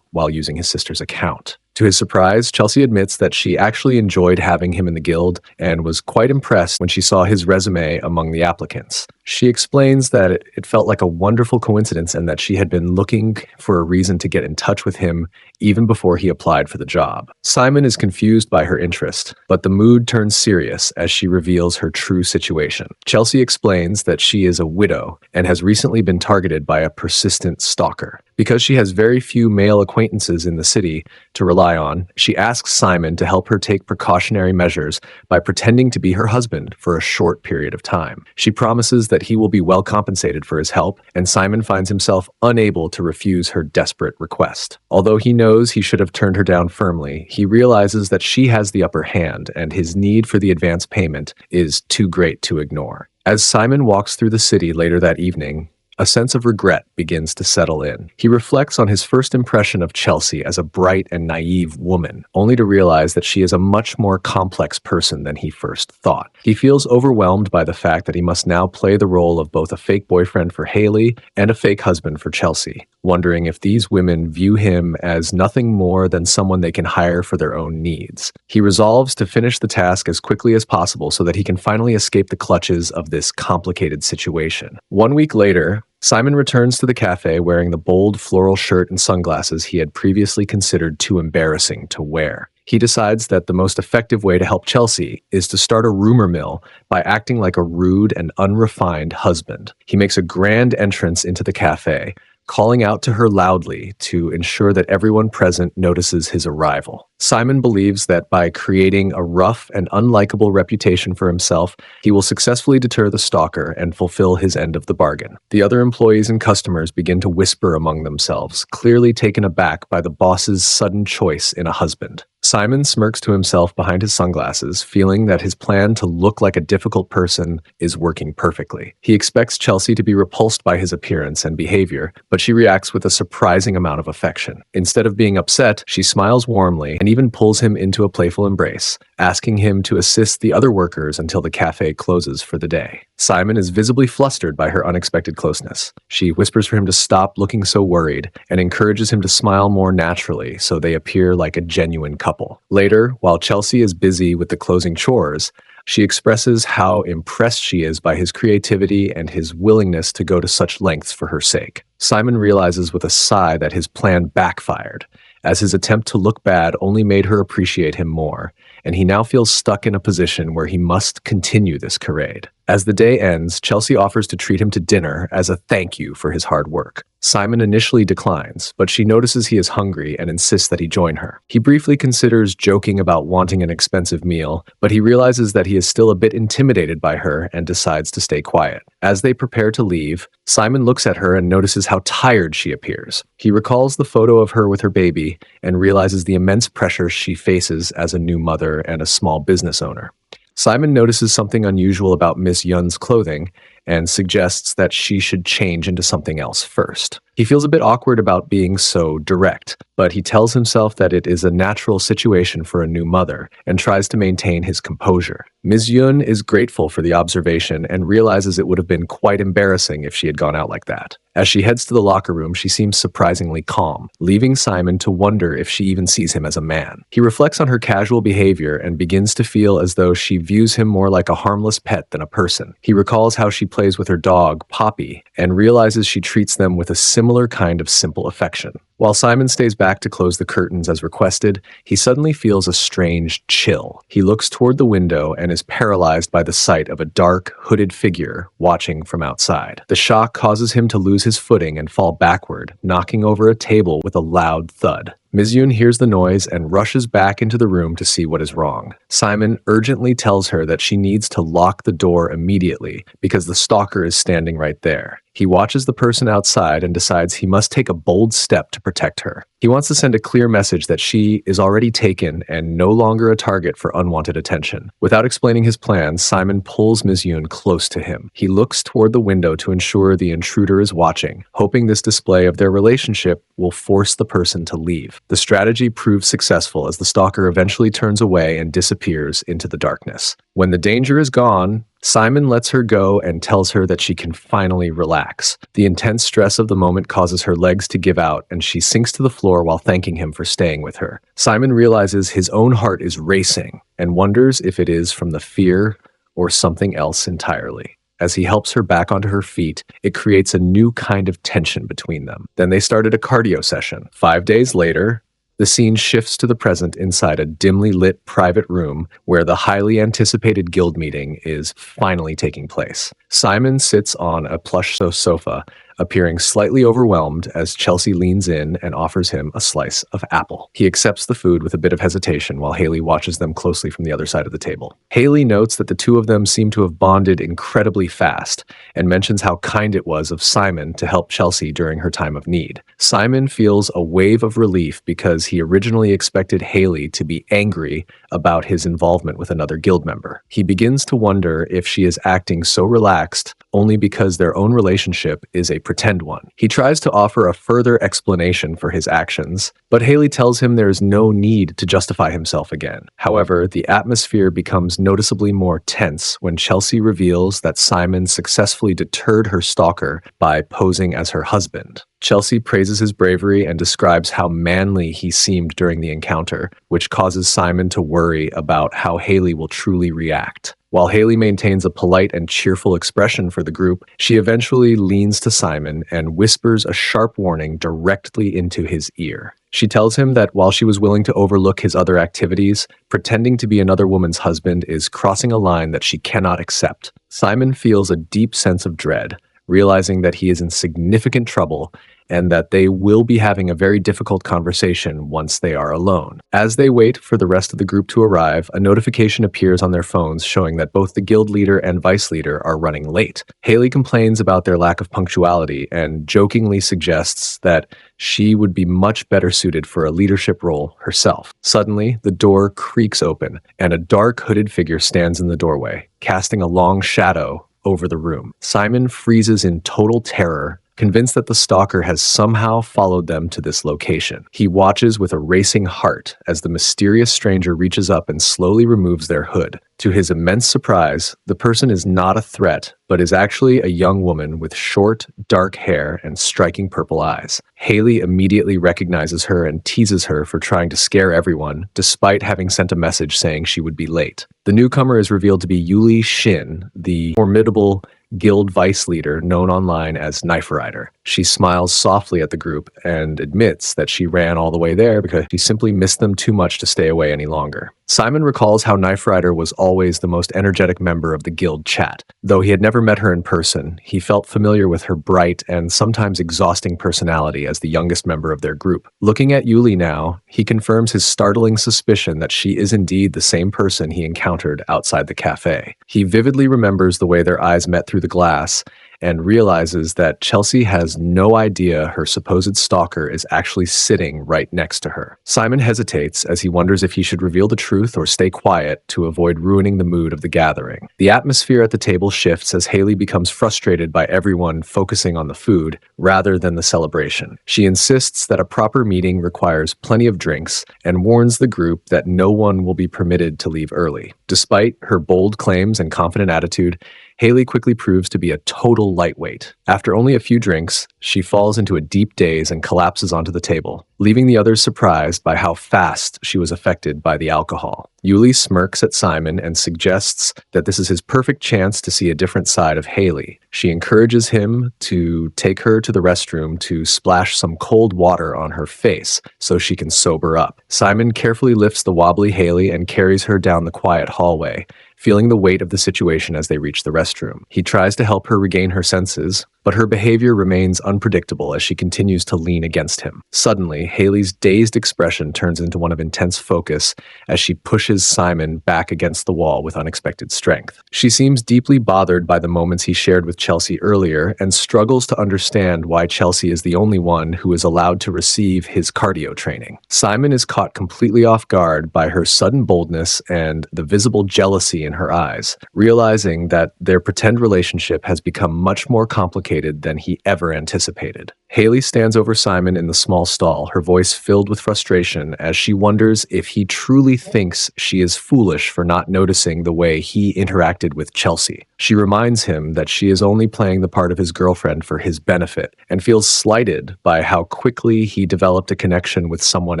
while using his sister's account. To his surprise, Chelsea admits that she actually enjoyed having him in the guild and was quite impressed when she saw his resume among the applicants. She explains that it felt like a wonderful coincidence and that she had been looking for a reason to get in touch with him even before he applied for the job. Simon is confused by her interest, but the mood turns serious as she reveals her true situation. Chelsea explains that she is a widow and has recently been targeted by a persistent stalker. Because she has very few male acquaintances in the city to rely on, she asks Simon to help her take precautionary measures by pretending to be her husband for a short period of time. She promises that he will be well compensated for his help, and Simon finds himself unable to refuse her desperate request. Although he knows he should have turned her down firmly, he realizes that she has the upper hand, and his need for the advance payment is too great to ignore. As Simon walks through the city later that evening, a sense of regret begins to settle in. He reflects on his first impression of Chelsea as a bright and naive woman, only to realize that she is a much more complex person than he first thought. He feels overwhelmed by the fact that he must now play the role of both a fake boyfriend for Haley and a fake husband for Chelsea, wondering if these women view him as nothing more than someone they can hire for their own needs. He resolves to finish the task as quickly as possible so that he can finally escape the clutches of this complicated situation. 1 week later, Simon returns to the cafe wearing the bold floral shirt and sunglasses he had previously considered too embarrassing to wear. He decides that the most effective way to help Chelsea is to start a rumor mill by acting like a rude and unrefined husband. He makes a grand entrance into the cafe, calling out to her loudly to ensure that everyone present notices his arrival. Simon believes that by creating a rough and unlikable reputation for himself, he will successfully deter the stalker and fulfill his end of the bargain. The other employees and customers begin to whisper among themselves, clearly taken aback by the boss's sudden choice in a husband. Simon smirks to himself behind his sunglasses, feeling that his plan to look like a difficult person is working perfectly. He expects Chelsea to be repulsed by his appearance and behavior, but she reacts with a surprising amount of affection. Instead of being upset, she smiles warmly and even pulls him into a playful embrace, asking him to assist the other workers until the cafe closes for the day. Simon is visibly flustered by her unexpected closeness. She whispers for him to stop looking so worried and encourages him to smile more naturally so they appear like a genuine couple. Later, while Chelsea is busy with the closing chores, she expresses how impressed she is by his creativity and his willingness to go to such lengths for her sake. Simon realizes with a sigh that his plan backfired, as his attempt to look bad only made her appreciate him more, and he now feels stuck in a position where he must continue this charade. As the day ends, Chelsea offers to treat him to dinner as a thank you for his hard work. Simon initially declines, but she notices he is hungry and insists that he join her. He briefly considers joking about wanting an expensive meal, but he realizes that he is still a bit intimidated by her and decides to stay quiet. As they prepare to leave, Simon looks at her and notices how tired she appears. He recalls the photo of her with her baby and realizes the immense pressure she faces as a new mother and a small business owner. Simon notices something unusual about Miss Yun's clothing and suggests that she should change into something else first. He feels a bit awkward about being so direct, but he tells himself that it is a natural situation for a new mother and tries to maintain his composure. Ms. Yun is grateful for the observation and realizes it would have been quite embarrassing if she had gone out like that. As she heads to the locker room, she seems surprisingly calm, leaving Simon to wonder if she even sees him as a man. He reflects on her casual behavior and begins to feel as though she views him more like a harmless pet than a person. He recalls how she plays with her dog, Poppy, and realizes she treats them with a similar kind of simple affection. While Simon stays back to close the curtains as requested, he suddenly feels a strange chill. He looks toward the window and is paralyzed by the sight of a dark, hooded figure watching from outside. The shock causes him to lose his footing and fall backward, knocking over a table with a loud thud. Ms. Yun hears the noise and rushes back into the room to see what is wrong. Simon urgently tells her that she needs to lock the door immediately because the stalker is standing right there. He watches the person outside and decides he must take a bold step to protect her. He wants to send a clear message that she is already taken and no longer a target for unwanted attention. Without explaining his plans, Simon pulls Ms. Yun close to him. He looks toward the window to ensure the intruder is watching, hoping this display of their relationship will force the person to leave. The strategy proves successful as the stalker eventually turns away and disappears into the darkness. When the danger is gone, Simon lets her go and tells her that she can finally relax. The intense stress of the moment causes her legs to give out, and she sinks to the floor while thanking him for staying with her. Simon realizes his own heart is racing and wonders if it is from the fear or something else entirely. As he helps her back onto her feet, it creates a new kind of tension between them. Then they started a cardio session. 5 days later, the scene shifts to the present inside a dimly lit private room where the highly anticipated guild meeting is finally taking place. Simon sits on a plush sofa, appearing slightly overwhelmed as Chelsea leans in and offers him a slice of apple. He accepts the food with a bit of hesitation while Haley watches them closely from the other side of the table. Haley notes that the two of them seem to have bonded incredibly fast and mentions how kind it was of Simon to help Chelsea during her time of need. Simon feels a wave of relief because he originally expected Haley to be angry about his involvement with another guild member. He begins to wonder if she is acting so relaxed only because their own relationship is a pretend one. He tries to offer a further explanation for his actions, but Haley tells him there is no need to justify himself again. However, the atmosphere becomes noticeably more tense when Chelsea reveals that Simon successfully deterred her stalker by posing as her husband. Chelsea praises his bravery and describes how manly he seemed during the encounter, which causes Simon to worry about how Haley will truly react. While Haley maintains a polite and cheerful expression for the group, she eventually leans to Simon and whispers a sharp warning directly into his ear. She tells him that while she was willing to overlook his other activities, pretending to be another woman's husband is crossing a line that she cannot accept. Simon feels a deep sense of dread, realizing that he is in significant trouble and that they will be having a very difficult conversation once they are alone. As they wait for the rest of the group to arrive, a notification appears on their phones showing that both the guild leader and vice leader are running late. Haley complains about their lack of punctuality and jokingly suggests that she would be much better suited for a leadership role herself. Suddenly, the door creaks open and a dark hooded figure stands in the doorway, casting a long shadow over the room. Simon freezes in total terror, convinced that the stalker has somehow followed them to this location. He watches with a racing heart as the mysterious stranger reaches up and slowly removes their hood. To his immense surprise, the person is not a threat, but is actually a young woman with short, dark hair and striking purple eyes. Haley immediately recognizes her and teases her for trying to scare everyone, despite having sent a message saying she would be late. The newcomer is revealed to be Yuli Shin, the formidable guild vice leader known online as Knife Rider. She smiles softly at the group and admits that she ran all the way there because she simply missed them too much to stay away any longer. Simon recalls how Knife Rider was always the most energetic member of the guild chat. Though he had never met her in person, he felt familiar with her bright and sometimes exhausting personality as the youngest member of their group. Looking at Yuli now, he confirms his startling suspicion that she is indeed the same person he encountered outside the cafe. He vividly remembers the way their eyes met through the glass and realizes that Chelsea has no idea her supposed stalker is actually sitting right next to her. Simon hesitates as he wonders if he should reveal the truth or stay quiet to avoid ruining the mood of the gathering. The atmosphere at the table shifts as Haley becomes frustrated by everyone focusing on the food rather than the celebration. She insists that a proper meeting requires plenty of drinks and warns the group that no one will be permitted to leave early. Despite her bold claims and confident attitude, Haley quickly proves to be a total lightweight. After only a few drinks, she falls into a deep daze and collapses onto the table, leaving the others surprised by how fast she was affected by the alcohol. Yuli smirks at Simon and suggests that this is his perfect chance to see a different side of Haley. She encourages him to take her to the restroom to splash some cold water on her face so she can sober up. Simon carefully lifts the wobbly Haley and carries her down the quiet hallway, feeling the weight of the situation as they reach the restroom. He tries to help her regain her senses, but her behavior remains unpredictable as she continues to lean against him. Suddenly, Haley's dazed expression turns into one of intense focus as she pushes Simon back against the wall with unexpected strength. She seems deeply bothered by the moments he shared with Chelsea earlier and struggles to understand why Chelsea is the only one who is allowed to receive his cardio training. Simon is caught completely off guard by her sudden boldness and the visible jealousy in her eyes, realizing that their pretend relationship has become much more complicated than he ever anticipated. Haley stands over Simon in the small stall, her voice filled with frustration as she wonders if he truly thinks she is foolish for not noticing the way he interacted with Chelsea. She reminds him that she is only playing the part of his girlfriend for his benefit and feels slighted by how quickly he developed a connection with someone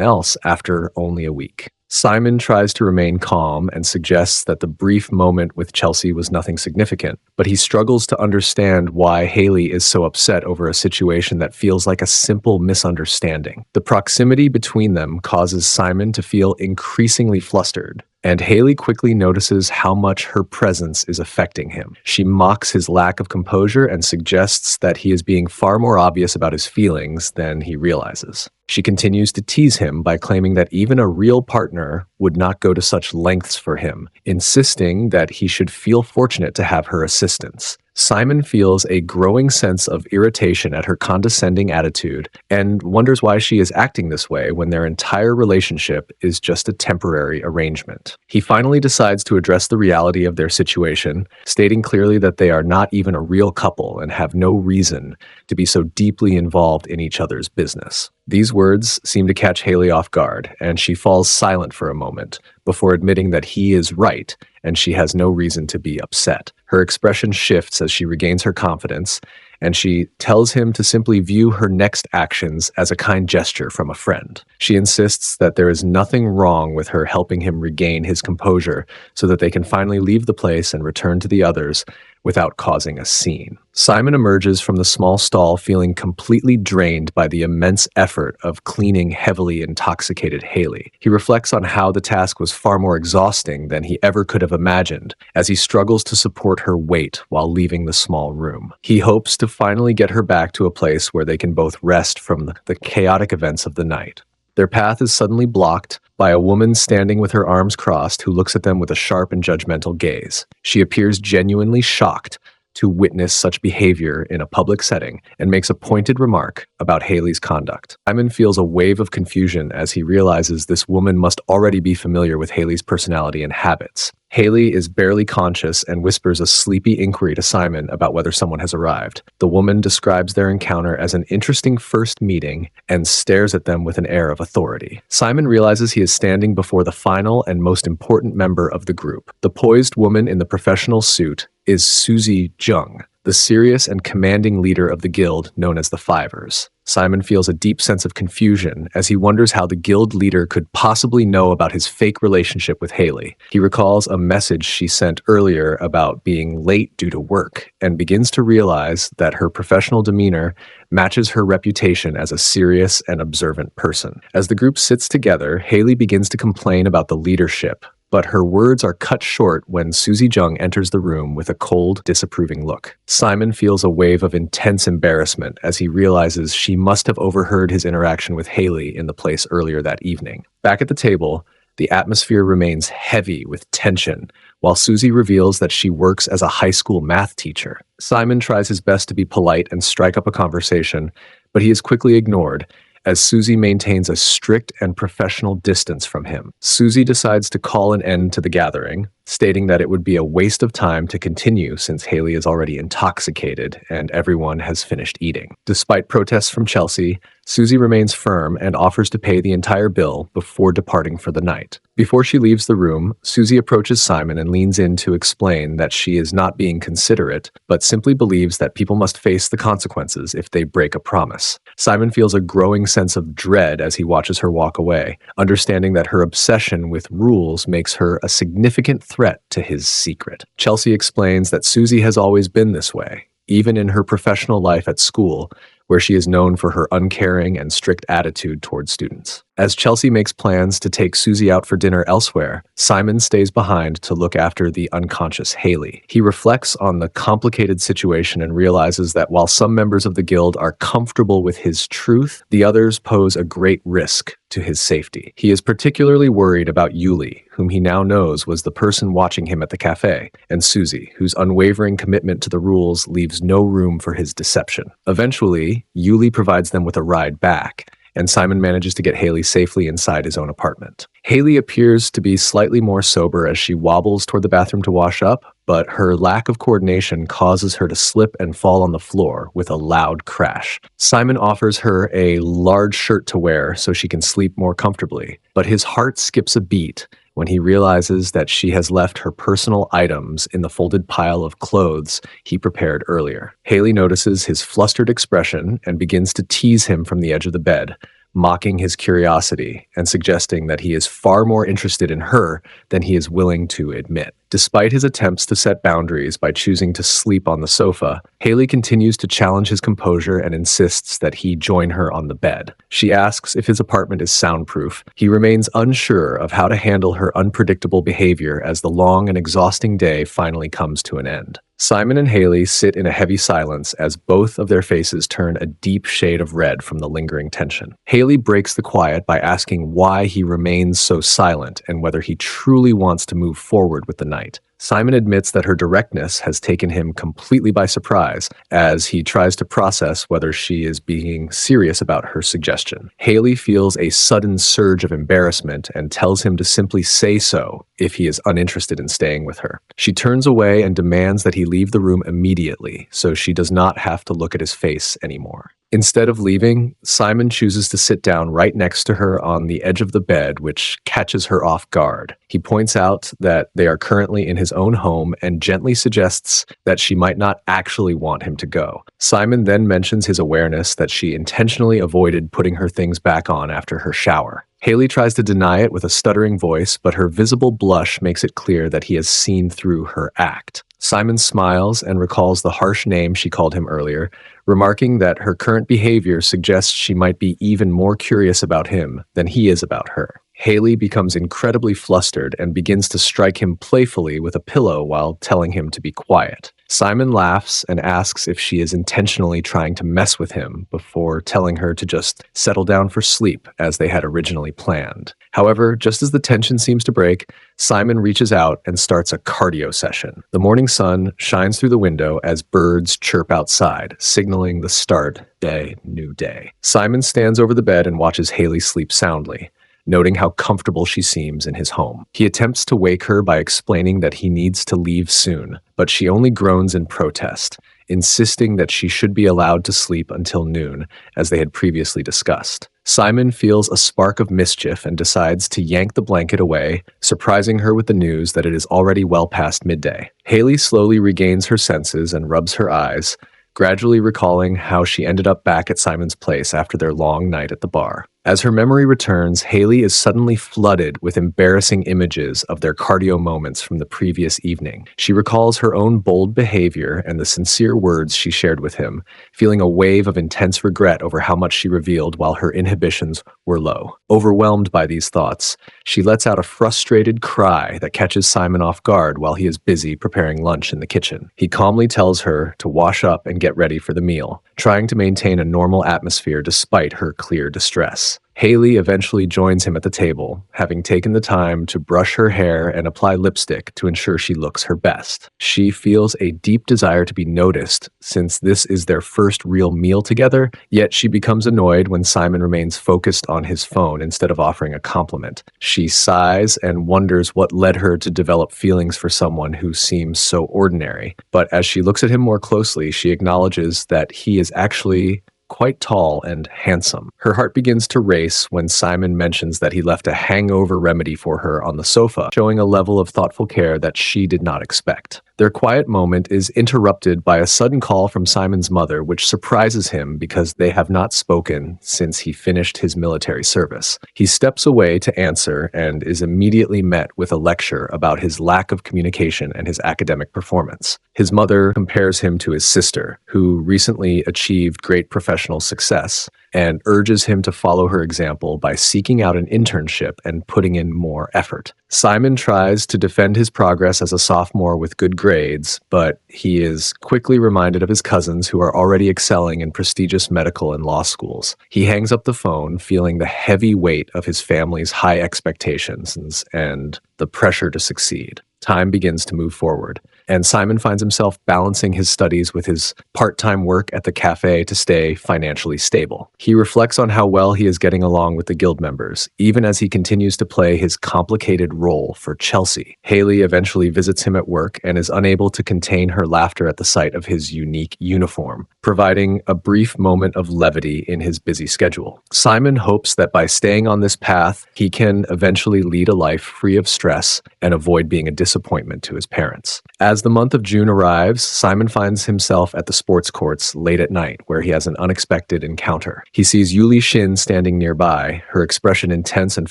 else after only a week. Simon tries to remain calm and suggests that the brief moment with Chelsea was nothing significant, but he struggles to understand why Haley is so upset over a situation that feels like a simple misunderstanding. The proximity between them causes Simon to feel increasingly flustered, and Haley quickly notices how much her presence is affecting him. She mocks his lack of composure and suggests that he is being far more obvious about his feelings than he realizes. She continues to tease him by claiming that even a real partner would not go to such lengths for him, insisting that he should feel fortunate to have her assistance. Simon feels a growing sense of irritation at her condescending attitude and wonders why she is acting this way when their entire relationship is just a temporary arrangement. He finally decides to address the reality of their situation, stating clearly that they are not even a real couple and have no reason to be so deeply involved in each other's business. These words seem to catch Haley off guard, and she falls silent for a moment before admitting that he is right and she has no reason to be upset. Her expression shifts as she regains her confidence and she tells him to simply view her next actions as a kind gesture from a friend. She insists that there is nothing wrong with her helping him regain his composure so that they can finally leave the place and return to the others without causing a scene. Simon emerges from the small stall feeling completely drained by the immense effort of cleaning heavily intoxicated Haley. He reflects on how the task was far more exhausting than he ever could have imagined as he struggles to support her weight while leaving the small room. He hopes to finally get her back to a place where they can both rest from the chaotic events of the night. Their path is suddenly blocked by a woman standing with her arms crossed who looks at them with a sharp and judgmental gaze. She appears genuinely shocked to witness such behavior in a public setting and makes a pointed remark about Haley's conduct. Simon feels a wave of confusion as he realizes this woman must already be familiar with Haley's personality and habits. Haley is barely conscious and whispers a sleepy inquiry to Simon about whether someone has arrived. The woman describes their encounter as an interesting first meeting and stares at them with an air of authority. Simon realizes he is standing before the final and most important member of the group. The poised woman in the professional suit is Susie Jung, the serious and commanding leader of the guild known as the Fivers. Simon feels a deep sense of confusion as he wonders how the guild leader could possibly know about his fake relationship with Haley. He recalls a message she sent earlier about being late due to work and begins to realize that her professional demeanor matches her reputation as a serious and observant person. As the group sits together, Haley begins to complain about the leadership, but her words are cut short when Susie Jung enters the room with a cold, disapproving look. Simon feels a wave of intense embarrassment as he realizes she must have overheard his interaction with Haley in the place earlier that evening. Back at the table, the atmosphere remains heavy with tension, while Susie reveals that she works as a high school math teacher. Simon tries his best to be polite and strike up a conversation, but he is quickly ignored as Susie maintains a strict and professional distance from him. Susie decides to call an end to the gathering, stating that it would be a waste of time to continue since Haley is already intoxicated and everyone has finished eating. Despite protests from Chelsea, Susie remains firm and offers to pay the entire bill before departing for the night. Before she leaves the room, Susie approaches Simon and leans in to explain that she is not being considerate, but simply believes that people must face the consequences if they break a promise. Simon feels a growing sense of dread as he watches her walk away, understanding that her obsession with rules makes her a significant threat to his secret. Chelsea explains that Susie has always been this way, even in her professional life at school, where she is known for her uncaring and strict attitude towards students. As Chelsea makes plans to take Susie out for dinner elsewhere, Simon stays behind to look after the unconscious Haley. He reflects on the complicated situation and realizes that while some members of the guild are comfortable with his truth, the others pose a great risk to his safety. He is particularly worried about Yuli, whom he now knows was the person watching him at the cafe, and Susie, whose unwavering commitment to the rules leaves no room for his deception. Eventually, Yuli provides them with a ride back, and Simon manages to get Haley safely inside his own apartment. Haley appears to be slightly more sober as she wobbles toward the bathroom to wash up, but her lack of coordination causes her to slip and fall on the floor with a loud crash. Simon offers her a large shirt to wear so she can sleep more comfortably, but his heart skips a beat when he realizes that she has left her personal items in the folded pile of clothes he prepared earlier. Haley notices his flustered expression and begins to tease him from the edge of the bed, mocking his curiosity and suggesting that he is far more interested in her than he is willing to admit. Despite his attempts to set boundaries by choosing to sleep on the sofa, Haley continues to challenge his composure and insists that he join her on the bed. She asks if his apartment is soundproof. He remains unsure of how to handle her unpredictable behavior as the long and exhausting day finally comes to an end. Simon and Haley sit in a heavy silence as both of their faces turn a deep shade of red from the lingering tension. Haley breaks the quiet by asking why he remains so silent and whether he truly wants to move forward with the night. Simon admits that her directness has taken him completely by surprise as he tries to process whether she is being serious about her suggestion. Haley feels a sudden surge of embarrassment and tells him to simply say so if he is uninterested in staying with her. She turns away and demands that he leave the room immediately so she does not have to look at his face anymore. Instead of leaving, Simon chooses to sit down right next to her on the edge of the bed, which catches her off guard. He points out that they are currently in his his own home and gently suggests that she might not actually want him to go. Simon then mentions his awareness that she intentionally avoided putting her things back on after her shower. Haley tries to deny it with a stuttering voice, but her visible blush makes it clear that he has seen through her act. Simon smiles and recalls the harsh name she called him earlier, remarking that her current behavior suggests she might be even more curious about him than he is about her. Haley becomes incredibly flustered and begins to strike him playfully with a pillow while telling him to be quiet. Simon laughs and asks if she is intentionally trying to mess with him before telling her to just settle down for sleep as they had originally planned. However, just as the tension seems to break, Simon reaches out and starts a cardio session. The morning sun shines through the window as birds chirp outside, signaling the start day, new day. Simon stands over the bed and watches Haley sleep soundly, noting how comfortable she seems in his home. He attempts to wake her by explaining that he needs to leave soon, but she only groans in protest, insisting that she should be allowed to sleep until noon, as they had previously discussed. Simon feels a spark of mischief and decides to yank the blanket away, surprising her with the news that it is already well past midday. Haley slowly regains her senses and rubs her eyes, gradually recalling how she ended up back at Simon's place after their long night at the bar. As her memory returns, Haley is suddenly flooded with embarrassing images of their cardio moments from the previous evening. She recalls her own bold behavior and the sincere words she shared with him, feeling a wave of intense regret over how much she revealed while her inhibitions were low. Overwhelmed by these thoughts, she lets out a frustrated cry that catches Simon off guard while he is busy preparing lunch in the kitchen. He calmly tells her to wash up and get ready for the meal, trying to maintain a normal atmosphere despite her clear distress. Haley eventually joins him at the table, having taken the time to brush her hair and apply lipstick to ensure she looks her best. She feels a deep desire to be noticed since this is their first real meal together, yet she becomes annoyed when Simon remains focused on his phone instead of offering a compliment. She sighs and wonders what led her to develop feelings for someone who seems so ordinary. But as she looks at him more closely, she acknowledges that he is actually quite tall and handsome. Her heart begins to race when Simon mentions that he left a hangover remedy for her on the sofa, showing a level of thoughtful care that she did not expect. Their quiet moment is interrupted by a sudden call from Simon's mother, which surprises him because they have not spoken since he finished his military service. He steps away to answer and is immediately met with a lecture about his lack of communication and his academic performance. His mother compares him to his sister, who recently achieved great professional success, and urges him to follow her example by seeking out an internship and putting in more effort. Simon tries to defend his progress as a sophomore with good grades, but he is quickly reminded of his cousins who are already excelling in prestigious medical and law schools. He hangs up the phone, feeling the heavy weight of his family's high expectations and the pressure to succeed. Time begins to move forward, and Simon finds himself balancing his studies with his part-time work at the cafe to stay financially stable. He reflects on how well he is getting along with the guild members, even as he continues to play his complicated role for Chelsea. Haley eventually visits him at work and is unable to contain her laughter at the sight of his unique uniform, providing a brief moment of levity in his busy schedule. Simon hopes that by staying on this path, he can eventually lead a life free of stress and avoid being a disappointment to his parents. As the month of June arrives, Simon finds himself at the sports courts late at night, where he has an unexpected encounter. He sees Yuli Shin standing nearby, her expression intense and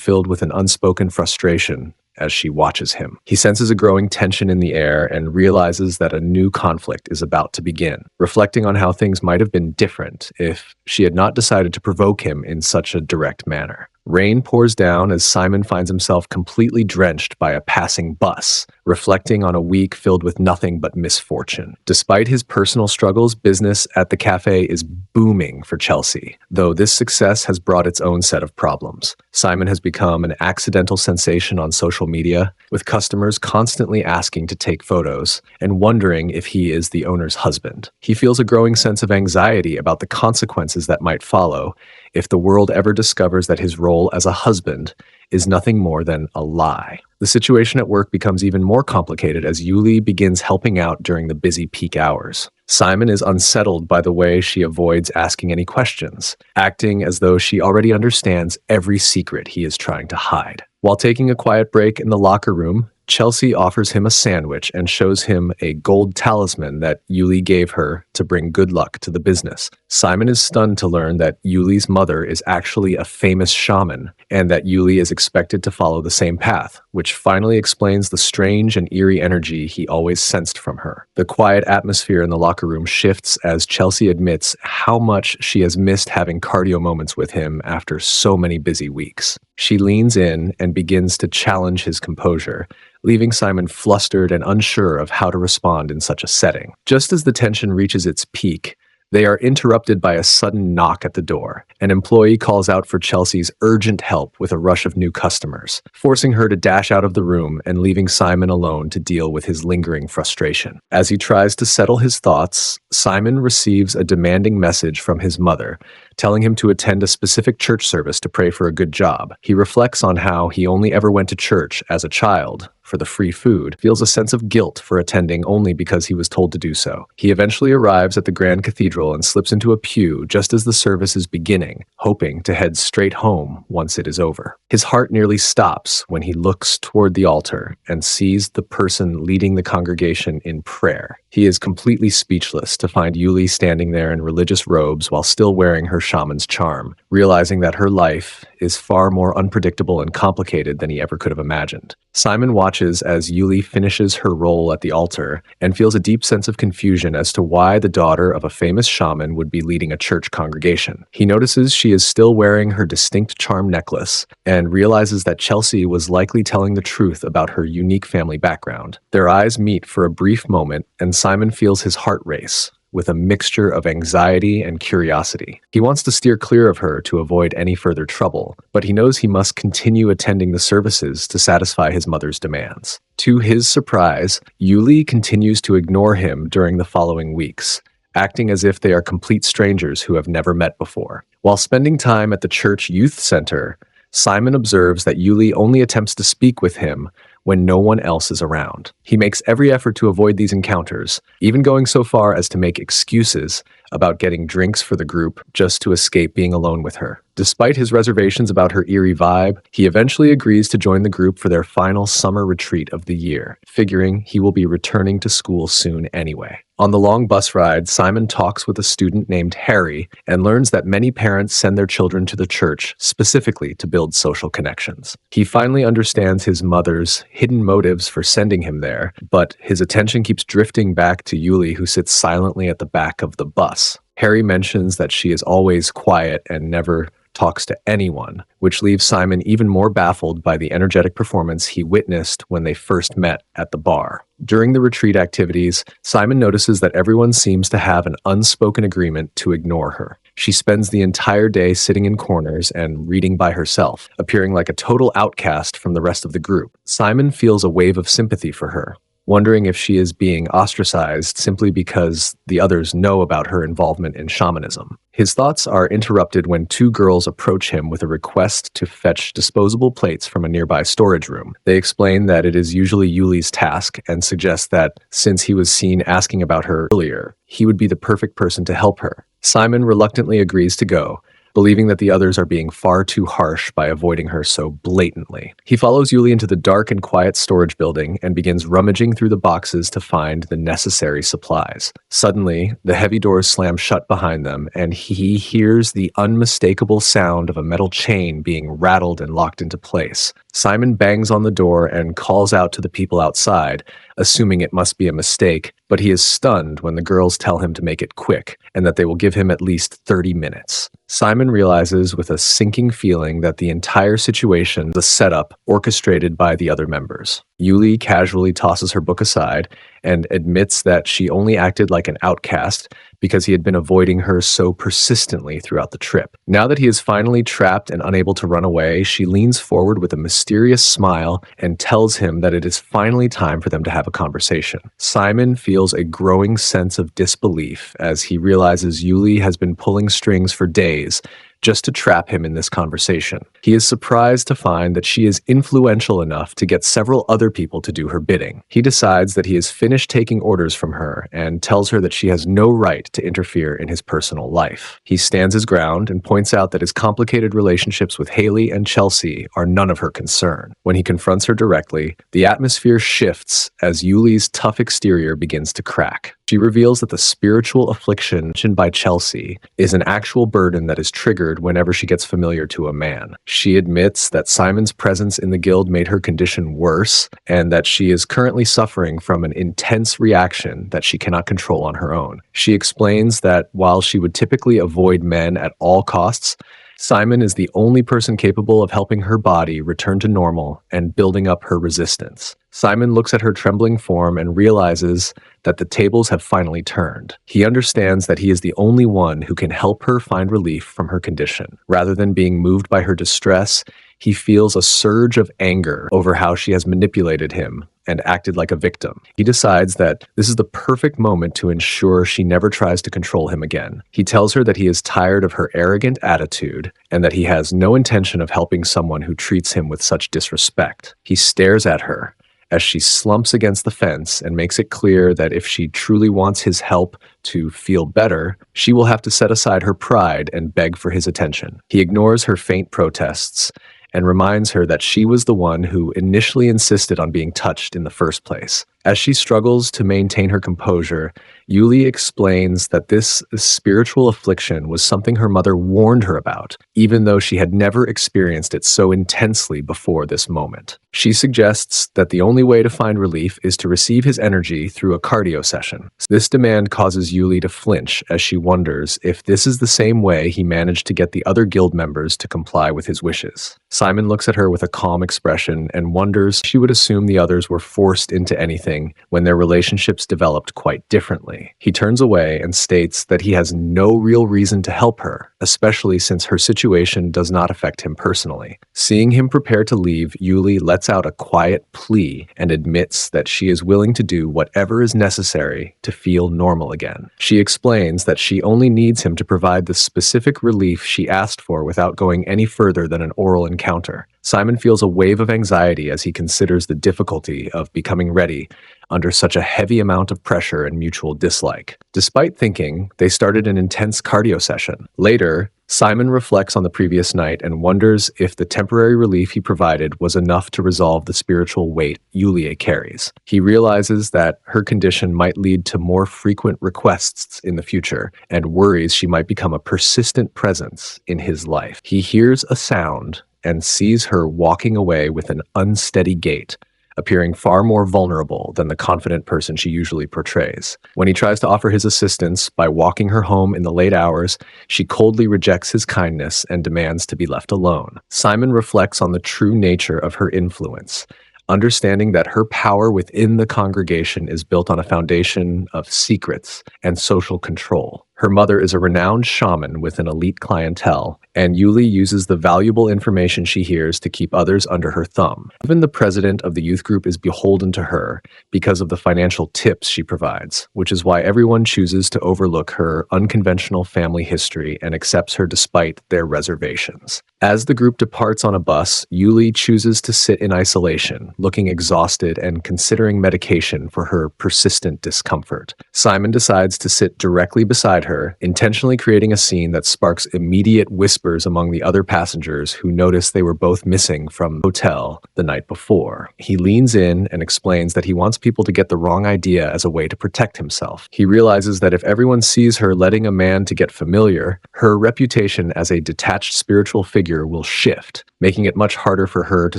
filled with an unspoken frustration as she watches him. He senses a growing tension in the air and realizes that a new conflict is about to begin, reflecting on how things might have been different if she had not decided to provoke him in such a direct manner. Rain pours down as Simon finds himself completely drenched by a passing bus, reflecting on a week filled with nothing but misfortune. Despite his personal struggles, business at the cafe is booming for Chelsea, though this success has brought its own set of problems. Simon has become an accidental sensation on social media, with customers constantly asking to take photos and wondering if he is the owner's husband. He feels a growing sense of anxiety about the consequences that might follow if the world ever discovers that his role as a husband is nothing more than a lie. The situation at work becomes even more complicated as Yuli begins helping out during the busy peak hours. Simon is unsettled by the way she avoids asking any questions, acting as though she already understands every secret he is trying to hide. While taking a quiet break in the locker room, Chelsea offers him a sandwich and shows him a gold talisman that Yuli gave her to bring good luck to the business. Simon is stunned to learn that Yuli's mother is actually a famous shaman and that Yuli is expected to follow the same path, which finally explains the strange and eerie energy he always sensed from her. The quiet atmosphere in the locker room shifts as Chelsea admits how much she has missed having cardio moments with him after so many busy weeks. She leans in and begins to challenge his composure, leaving Simon flustered and unsure of how to respond in such a setting. Just as the tension reaches its peak, they are interrupted by a sudden knock at the door. An employee calls out for Chelsea's urgent help with a rush of new customers, forcing her to dash out of the room and leaving Simon alone to deal with his lingering frustration. As he tries to settle his thoughts, Simon receives a demanding message from his mother, telling him to attend a specific church service to pray for a good job. He reflects on how he only ever went to church as a child for the free food, feels a sense of guilt for attending only because he was told to do so. He eventually arrives at the Grand Cathedral and slips into a pew just as the service is beginning, hoping to head straight home once it is over. His heart nearly stops when he looks toward the altar and sees the person leading the congregation in prayer. He is completely speechless to find Yuli standing there in religious robes while still wearing her shaman's charm, realizing that her life is far more unpredictable and complicated than he ever could have imagined. Simon watches as Yuli finishes her role at the altar and feels a deep sense of confusion as to why the daughter of a famous shaman would be leading a church congregation. He notices she is still wearing her distinct charm necklace and realizes that Chelsea was likely telling the truth about her unique family background. Their eyes meet for a brief moment, and Simon feels his heart race, with a mixture of anxiety and curiosity. He wants to steer clear of her to avoid any further trouble, but he knows he must continue attending the services to satisfy his mother's demands. To his surprise, Yuli continues to ignore him during the following weeks, acting as if they are complete strangers who have never met before. While spending time at the church youth center, Simon observes that Yuli only attempts to speak with him when no one else is around. He makes every effort to avoid these encounters, even going so far as to make excuses about getting drinks for the group just to escape being alone with her. Despite his reservations about her eerie vibe, he eventually agrees to join the group for their final summer retreat of the year, figuring he will be returning to school soon anyway. On the long bus ride, Simon talks with a student named Harry and learns that many parents send their children to the church specifically to build social connections. He finally understands his mother's hidden motives for sending him there, but his attention keeps drifting back to Yuli, who sits silently at the back of the bus. Harry mentions that she is always quiet and never talks to anyone, which leaves Simon even more baffled by the energetic performance he witnessed when they first met at the bar. During the retreat activities, Simon notices that everyone seems to have an unspoken agreement to ignore her. She spends the entire day sitting in corners and reading by herself, appearing like a total outcast from the rest of the group. Simon feels a wave of sympathy for her, wondering if she is being ostracized simply because the others know about her involvement in shamanism. His thoughts are interrupted when two girls approach him with a request to fetch disposable plates from a nearby storage room. They explain that it is usually Yuli's task and suggest that since he was seen asking about her earlier, he would be the perfect person to help her. Simon reluctantly agrees to go, believing that the others are being far too harsh by avoiding her so blatantly. He follows Yuli into the dark and quiet storage building and begins rummaging through the boxes to find the necessary supplies. Suddenly, the heavy doors slam shut behind them, and he hears the unmistakable sound of a metal chain being rattled and locked into place. Simon bangs on the door and calls out to the people outside, assuming it must be a mistake, but he is stunned when the girls tell him to make it quick and that they will give him at least 30 minutes. Simon realizes with a sinking feeling that the entire situation is a setup orchestrated by the other members. Yuli casually tosses her book aside and admits that she only acted like an outcast because he had been avoiding her so persistently throughout the trip. Now that he is finally trapped and unable to run away, she leans forward with a mysterious smile and tells him that it is finally time for them to have a conversation. Simon feels a growing sense of disbelief as he realizes Yuli has been pulling strings for days, just to trap him in this conversation. He is surprised to find that she is influential enough to get several other people to do her bidding. He decides that he has finished taking orders from her and tells her that she has no right to interfere in his personal life. He stands his ground and points out that his complicated relationships with Haley and Chelsea are none of her concern. When he confronts her directly, the atmosphere shifts as Yuli's tough exterior begins to crack. She reveals that the spiritual affliction mentioned by Chelsea is an actual burden that is triggered whenever she gets familiar to a man. She admits that Simon's presence in the guild made her condition worse and that she is currently suffering from an intense reaction that she cannot control on her own. She explains that while she would typically avoid men at all costs, Simon is the only person capable of helping her body return to normal and building up her resistance. Simon looks at her trembling form and realizes that the tables have finally turned. He understands that he is the only one who can help her find relief from her condition. Rather than being moved by her distress, he feels a surge of anger over how she has manipulated him and acted like a victim. He decides that this is the perfect moment to ensure she never tries to control him again. He tells her that he is tired of her arrogant attitude and that he has no intention of helping someone who treats him with such disrespect. He stares at her as she slumps against the fence and makes it clear that if she truly wants his help to feel better, she will have to set aside her pride and beg for his attention. He ignores her faint protests and reminds her that she was the one who initially insisted on being touched in the first place. As she struggles to maintain her composure, Yuli explains that this spiritual affliction was something her mother warned her about, even though she had never experienced it so intensely before this moment. She suggests that the only way to find relief is to receive his energy through a cardio session. This demand causes Yuli to flinch as she wonders if this is the same way he managed to get the other guild members to comply with his wishes. Simon looks at her with a calm expression and wonders if she would assume the others were forced into anything when their relationships developed quite differently. He turns away and states that he has no real reason to help her, especially since her situation does not affect him personally. Seeing him prepare to leave, Yuli lets out a quiet plea and admits that she is willing to do whatever is necessary to feel normal again. She explains that she only needs him to provide the specific relief she asked for without going any further than an oral encounter. Simon feels a wave of anxiety as he considers the difficulty of becoming ready under such a heavy amount of pressure and mutual dislike. Despite thinking, they started an intense cardio session. Later, Simon reflects on the previous night and wonders if the temporary relief he provided was enough to resolve the spiritual weight Yulia carries. He realizes that her condition might lead to more frequent requests in the future and worries she might become a persistent presence in his life. He hears a sound and sees her walking away with an unsteady gait, appearing far more vulnerable than the confident person she usually portrays. When he tries to offer his assistance by walking her home in the late hours, she coldly rejects his kindness and demands to be left alone. Simon reflects on the true nature of her influence, understanding that her power within the congregation is built on a foundation of secrets and social control. Her mother is a renowned shaman with an elite clientele, and Yuli uses the valuable information she hears to keep others under her thumb. Even the president of the youth group is beholden to her because of the financial tips she provides, which is why everyone chooses to overlook her unconventional family history and accepts her despite their reservations. As the group departs on a bus, Yuli chooses to sit in isolation, looking exhausted and considering medication for her persistent discomfort. Simon decides to sit directly beside her, intentionally creating a scene that sparks immediate whispers among the other passengers who notice they were both missing from the hotel the night before. He leans in and explains that he wants people to get the wrong idea as a way to protect himself. He realizes that if everyone sees her letting a man to get familiar, her reputation as a detached spiritual figure will shift, making it much harder for her to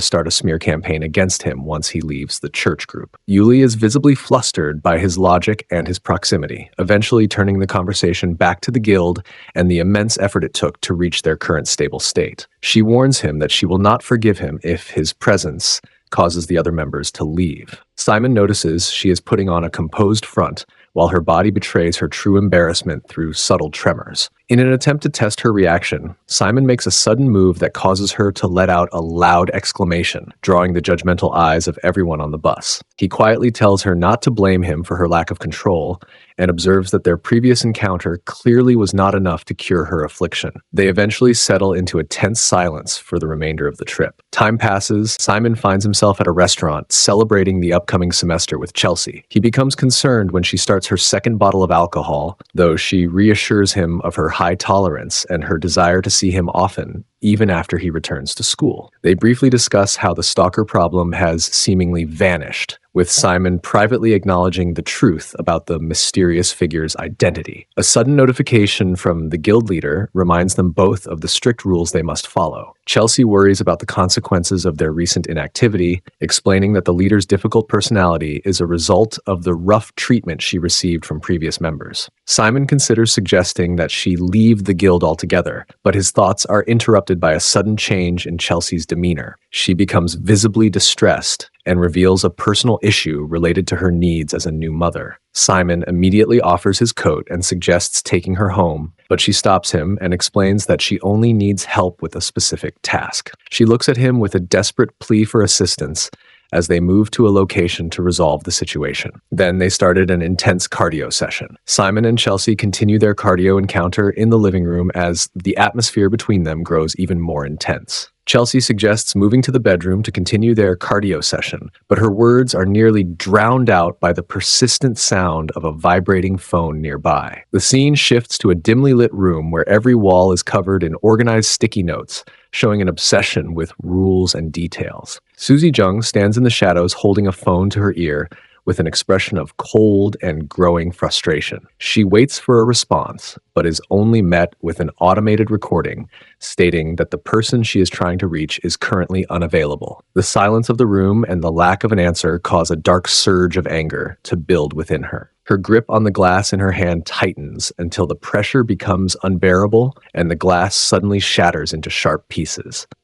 start a smear campaign against him once he leaves the church group. Yuli is visibly flustered by his logic and his proximity, eventually turning the conversation back to the guild and the immense effort it took to reach their current stable state. She warns him that she will not forgive him if his presence causes the other members to leave. Simon notices she is putting on a composed front, while her body betrays her true embarrassment through subtle tremors. In an attempt to test her reaction, Simon makes a sudden move that causes her to let out a loud exclamation, drawing the judgmental eyes of everyone on the bus. He quietly tells her not to blame him for her lack of control and observes that their previous encounter clearly was not enough to cure her affliction. They eventually settle into a tense silence for the remainder of the trip. Time passes. Simon finds himself at a restaurant celebrating the upcoming semester with Chelsea. He becomes concerned when she starts her second bottle of alcohol, though she reassures him of her high tolerance and her desire to see him often, even after he returns to school. They briefly discuss how the stalker problem has seemingly vanished, with Simon privately acknowledging the truth about the mysterious figure's identity. A sudden notification from the guild leader reminds them both of the strict rules they must follow. Chelsea worries about the consequences of their recent inactivity, explaining that the leader's difficult personality is a result of the rough treatment she received from previous members. Simon considers suggesting that she leave the guild altogether, but his thoughts are interrupted by a sudden change in Chelsea's demeanor. She becomes visibly distressed and reveals a personal issue related to her needs as a new mother. Simon immediately offers his coat and suggests taking her home, but she stops him and explains that she only needs help with a specific task. She looks at him with a desperate plea for assistance as they move to a location to resolve the situation. Then they started an intense cardio session. Simon and Chelsea continue their cardio encounter in the living room as the atmosphere between them grows even more intense. Chelsea suggests moving to the bedroom to continue their cardio session, but her words are nearly drowned out by the persistent sound of a vibrating phone nearby. The scene shifts to a dimly lit room where every wall is covered in organized sticky notes, showing an obsession with rules and details. Susie Jung stands in the shadows holding a phone to her ear with an expression of cold and growing frustration. She waits for a response, but is only met with an automated recording stating that the person she is trying to reach is currently unavailable. The silence of the room and the lack of an answer cause a dark surge of anger to build within her. Her grip on the glass in her hand tightens until the pressure becomes unbearable and the glass suddenly shatters into sharp pieces.